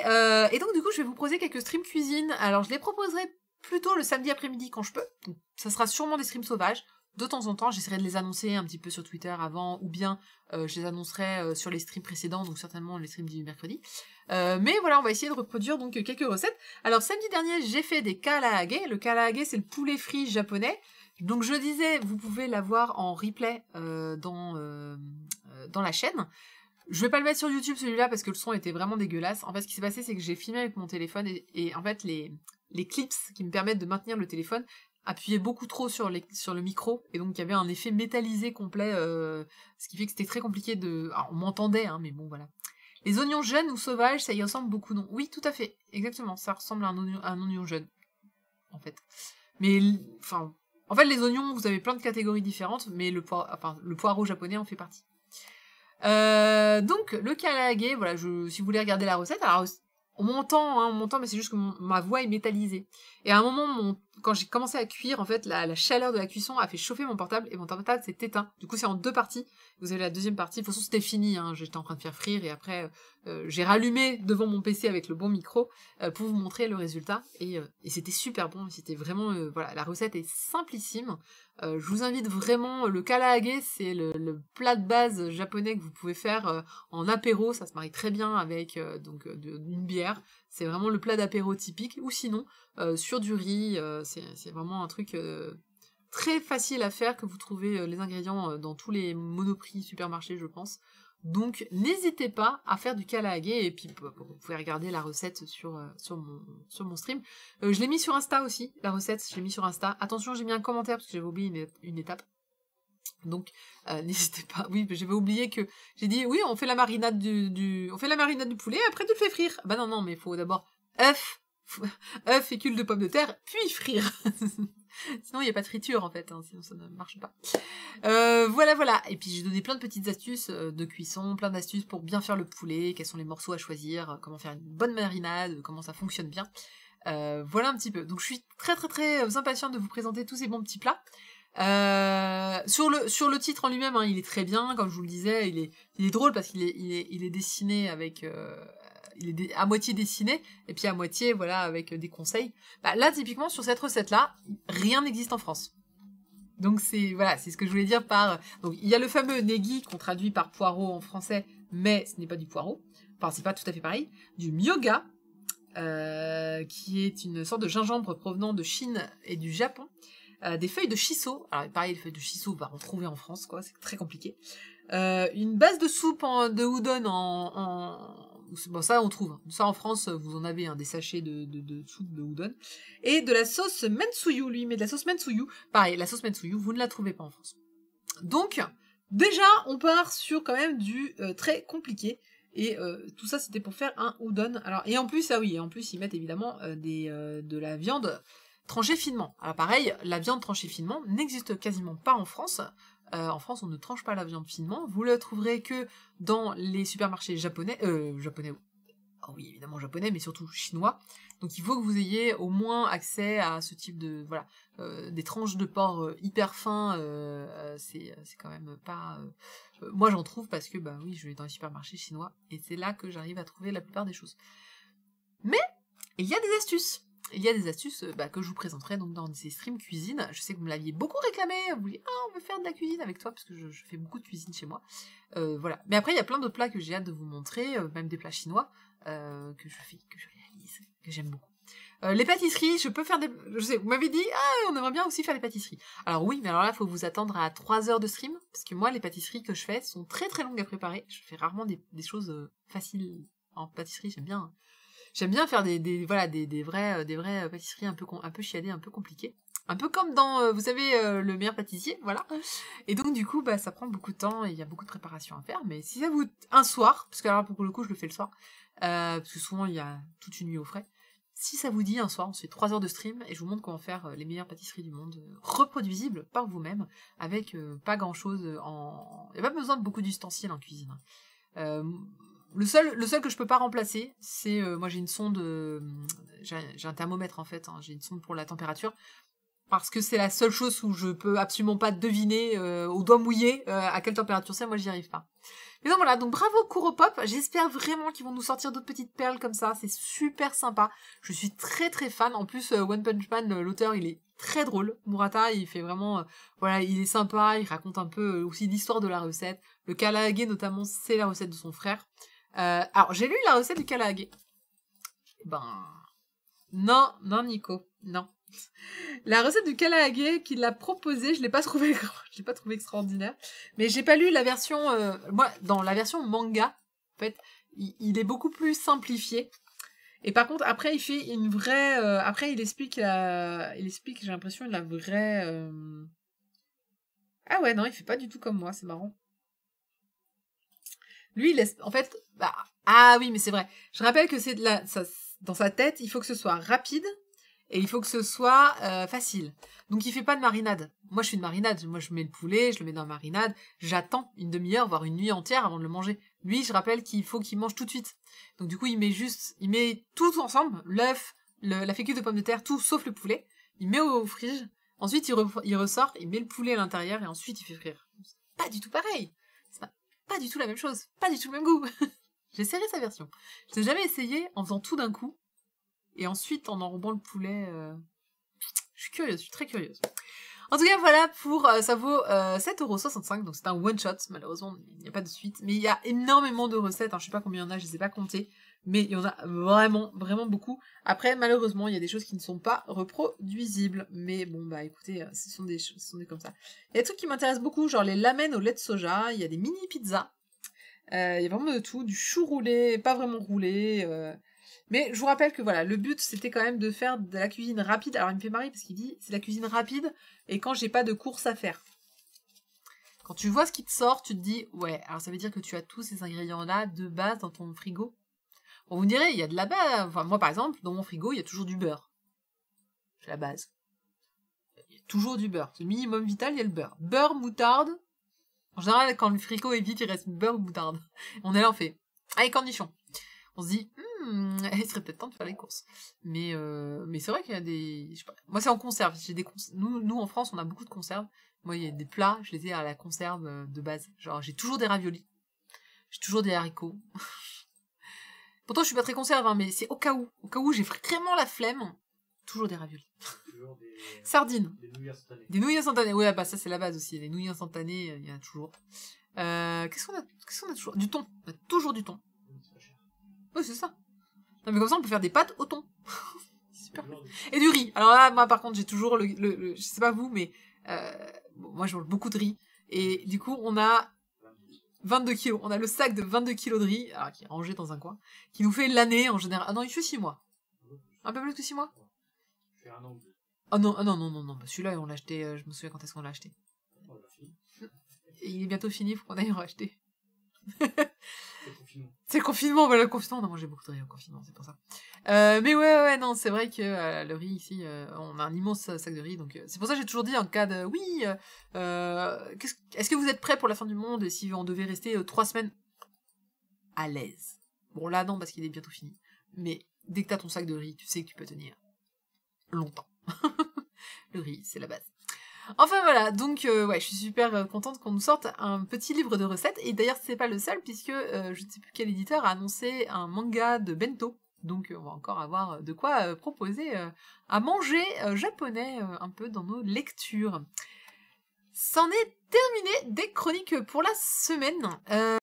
donc du coup, je vais vous proposer quelques streams cuisine. Alors, je les proposerai plutôt le samedi après-midi quand je peux. Donc, ça sera sûrement des streams sauvages. De temps en temps, j'essaierai de les annoncer un petit peu sur Twitter avant, ou bien je les annoncerai sur les streams précédents, donc certainement les streams du mercredi. Mais voilà, on va essayer de reproduire donc quelques recettes. Alors samedi dernier, j'ai fait des karaage. Le karaage, c'est le poulet frit japonais. Donc je disais, vous pouvez l'avoir en replay dans la chaîne. Je vais pas le mettre sur YouTube celui-là parce que le son était vraiment dégueulasse. En fait, ce qui s'est passé, c'est que j'ai filmé avec mon téléphone et en fait les clips qui me permettent de maintenir le téléphone appuyaient beaucoup trop sur le micro et donc il y avait un effet métallisé complet, ce qui fait que c'était très compliqué de... Alors, on m'entendait, mais bon, voilà. Les oignons jeunes ou sauvages, ça y ressemble beaucoup, non? Oui, tout à fait, exactement, ça ressemble à un oignon jeune, en fait. Mais, en fait, les oignons, vous avez plein de catégories différentes, mais le poireau japonais en fait partie. Donc, le karaage, voilà, si vous voulez regarder la recette, alors, on m'entend, mais c'est juste que ma voix est métallisée. Et à un moment, quand j'ai commencé à cuire, en fait, la chaleur de la cuisson a fait chauffer mon portable, et mon portable s'est éteint. Du coup, c'est en 2 parties. Vous avez la deuxième partie. De toute façon, c'était fini, j'étais en train de faire frire, et après, j'ai rallumé devant mon PC avec le bon micro, pour vous montrer le résultat. Et c'était super bon, c'était vraiment, voilà, la recette est simplissime. Je vous invite vraiment, le karaage, c'est le plat de base japonais que vous pouvez faire en apéro, ça se marie très bien avec une bière, c'est vraiment le plat d'apéro typique, ou sinon, sur du riz, c'est vraiment un truc très facile à faire, que vous trouvez les ingrédients dans tous les Monoprix supermarchés, je pense. Donc, n'hésitez pas à faire du kalaage, et puis vous pouvez regarder la recette sur mon stream. Je l'ai mis sur Insta aussi, la recette, je l'ai mis sur Insta. Attention, j'ai mis un commentaire, parce que j'avais oublié une étape. Donc, n'hésitez pas. Oui, j'avais oublié que j'ai dit, oui, on fait la marinade on fait la marinade du poulet, après tu le fais frire. Bah non, mais il faut d'abord œuf, fécule de pommes de terre, puis frire. Sinon, il n'y a pas de friture, en fait, hein, sinon ça ne marche pas. Voilà. Et puis, j'ai donné plein de petites astuces de cuisson, plein d'astuces pour bien faire le poulet, quels sont les morceaux à choisir, comment faire une bonne marinade, comment ça fonctionne bien. Voilà un petit peu. Donc, je suis très, très, très impatiente de vous présenter tous ces bons petits plats. Sur le titre en lui-même, hein, il est très bien, comme je vous le disais, il est drôle parce qu'il est dessiné avec... il est à moitié dessiné, et puis à moitié, voilà, avec des conseils. Bah, là, typiquement, sur cette recette-là, rien n'existe en France. Donc, c'est ce que je voulais dire par... Donc, il y a le fameux negi, qu'on traduit par poireau en français, mais ce n'est pas du poireau. Enfin, c'est pas tout à fait pareil. Du myoga, qui est une sorte de gingembre provenant de Chine et du Japon. Des feuilles de shiso. Alors, pareil, les feuilles de shiso, on va en trouver en France, quoi. C'est très compliqué. Une base de soupe de udon bon, ça, on trouve. Ça, en France, vous en avez, des sachets de soupe de udon. Et de la sauce mensuyu, lui, mais de la sauce mensuyu. Pareil, la sauce mensuyu, vous ne la trouvez pas en France. Donc, déjà, on part sur quand même du très compliqué. Et tout ça, c'était pour faire un udon. Alors, et en plus, ils mettent évidemment de la viande tranchée finement. Alors pareil, la viande tranchée finement n'existe quasiment pas en France. En France, on ne tranche pas la viande finement. Vous la trouverez que dans les supermarchés japonais. Oh oui, évidemment japonais, mais surtout chinois. Donc il faut que vous ayez au moins accès à ce type de... Voilà, des tranches de porc hyper fins, c'est quand même pas... moi j'en trouve parce que, bah oui, je vais dans les supermarchés chinois, et c'est là que j'arrive à trouver la plupart des choses. Mais, il y a des astuces. Il y a des astuces que je vous présenterai donc dans ces streams cuisine. Je sais que vous me l'aviez beaucoup réclamé. Vous vouliez, on veut faire de la cuisine avec toi, parce que je fais beaucoup de cuisine chez moi. Voilà. Mais après, il y a plein d'autres plats que j'ai hâte de vous montrer, même des plats chinois que je réalise, que j'aime beaucoup. Les pâtisseries, je peux faire des... Je sais, vous m'avez dit, on aimerait bien aussi faire des pâtisseries. Alors oui, mais alors là, il faut vous attendre à 3 heures de stream, parce que moi, les pâtisseries que je fais sont très très longues à préparer. Je fais rarement des choses faciles en pâtisserie, J'aime bien faire des vraies pâtisseries un peu chiadées, un peu compliquées. Un peu comme dans, vous savez, Le Meilleur Pâtissier, voilà. Et donc, du coup, ça prend beaucoup de temps et il y a beaucoup de préparation à faire. Mais si ça vous... Un soir, parce que alors, pour le coup, je le fais le soir, parce que souvent, il y a toute une nuit au frais. Si ça vous dit, un soir, on se fait 3 heures de stream et je vous montre comment faire les meilleures pâtisseries du monde, reproduisibles par vous-même, avec pas grand-chose il n'y a pas besoin de beaucoup d'ustensiles en cuisine. Le seul que je peux pas remplacer, c'est moi j'ai une sonde, j'ai un thermomètre en fait, j'ai une sonde pour la température, parce que c'est la seule chose où je peux absolument pas deviner au doigt mouillé à quelle température c'est, moi j'y arrive pas. Mais donc voilà, donc bravo Kuropop, j'espère vraiment qu'ils vont nous sortir d'autres petites perles comme ça, c'est super sympa, je suis très très fan, en plus One Punch Man, l'auteur il est très drôle, Murata il fait vraiment, il est sympa, il raconte un peu aussi l'histoire de la recette, le karaage notamment c'est la recette de son frère. Alors j'ai lu la recette du karaage. Non Nico, non. La recette du karaage qu'il a proposée, je l'ai pas trouvé extraordinaire, mais j'ai pas lu la version moi dans la version manga, en fait, il est beaucoup plus simplifié. Et par contre après il fait une vraie après il explique j'ai l'impression la vraie Ah ouais non, il fait pas du tout comme moi, c'est marrant. Lui, il laisse, en fait, ah oui, mais c'est vrai. Je rappelle que c'est dans sa tête, il faut que ce soit rapide et il faut que ce soit facile. Donc, il fait pas de marinade. Moi, je fais une marinade. Moi, je mets le poulet, je le mets dans la marinade. J'attends une demi-heure, voire une nuit entière avant de le manger. Lui, je rappelle qu'il faut qu'il mange tout de suite. Donc, du coup, il met tout ensemble, l'œuf, la fécule de pommes de terre, tout sauf le poulet. Il met au frige. Ensuite, il ressort, il met le poulet à l'intérieur et ensuite, il fait frire. C'est pas du tout pareil. Pas du tout la même chose, pas du tout le même goût. J'ai essayé sa version. Je n'ai jamais essayé en faisant tout d'un coup, et ensuite en enrobant le poulet. Je suis curieuse, je suis très curieuse. En tout cas, voilà, ça vaut 7,65€, donc c'est un one-shot, malheureusement, il n'y a pas de suite. Mais il y a énormément de recettes, je sais pas combien il y en a, je ne les ai pas comptées, mais il y en a vraiment, vraiment beaucoup. Après, malheureusement, il y a des choses qui ne sont pas reproduisibles, mais bon, écoutez, ce sont des comme ça. Il y a des trucs qui m'intéressent beaucoup, genre les lamens au lait de soja, il y a des mini-pizzas, Il y a vraiment de tout, du chou roulé, pas vraiment roulé. Mais je vous rappelle que voilà, le but c'était quand même de faire de la cuisine rapide. Alors il me fait marrer parce qu'il dit c'est la cuisine rapide et quand j'ai pas de course à faire. Quand tu vois ce qui te sort, tu te dis ouais, alors ça veut dire que tu as tous ces ingrédients-là de base dans ton frigo. Bon, vous me direz, il y a de la base. Enfin, moi par exemple, dans mon frigo, il y a toujours du beurre. C'est la base. Il y a toujours du beurre. C'est le minimum vital, il y a le beurre. Beurre, moutarde. En général, quand le frigo est vide, il reste beurre ou moutarde. On est là, on fait. Allez, cornichons. On se dit, il serait peut-être temps de faire les courses. Mais c'est vrai qu'il y a des... Je sais pas. Moi, c'est en conserve. J'ai des nous, en France, on a beaucoup de conserves. Moi, il y a des plats, je les ai à la conserve de base. Genre, j'ai toujours des raviolis. J'ai toujours des haricots. Pourtant, je suis pas très conserve, hein, mais c'est au cas où. Au cas où j'ai vraiment la flemme. Toujours des raviolis. Toujours des... Sardines. Des nouilles instantanées. Des nouilles instantanées. Ouais, bah ça, c'est la base aussi. Les nouilles instantanées, il y en a toujours. Qu'est-ce qu'on a toujours? Du thon. On a toujours du thon. C'est pas cher. Ouais, c'est ça. Non, mais comme ça, on peut faire des pâtes au thon. Super. Toujours des- Et du riz. Alors là, moi, par contre, j'ai toujours je sais pas vous, mais bon, moi, je mange beaucoup de riz. Et du coup, on a 22 kilos. On a le sac de 22 kilos de riz, alors, qui est rangé dans un coin, qui nous fait l'année en général. Ah non, il fait 6 mois. Un peu plus que 6 mois. Je fais un an ou deux. Ah non, non. Bah, celui-là, on l'a acheté, je me souviens quand est-ce qu'on l'a acheté. On l'a fini. Et il est bientôt fini, faut qu'on aille en racheter. C'est le confinement. C'est le confinement, voilà, le confinement, on a mangé beaucoup de riz au confinement, c'est pour ça. Mais ouais, non, c'est vrai que le riz ici, on a un immense sac de riz, donc c'est pour ça que j'ai toujours dit en cas de, oui, est-ce que vous êtes prêts pour la fin du monde et si on devait rester 3 semaines à l'aise? Bon là non, parce qu'il est bientôt fini, mais dès que t'as ton sac de riz, tu sais que tu peux tenir longtemps. Le riz, c'est la base. Enfin voilà, donc ouais, je suis super contente qu'on nous sorte un petit livre de recettes, et d'ailleurs c'est pas le seul, puisque je ne sais plus quel éditeur a annoncé un manga de bento, donc on va encore avoir de quoi proposer à manger japonais un peu dans nos lectures. C'en est terminé des chroniques pour la semaine.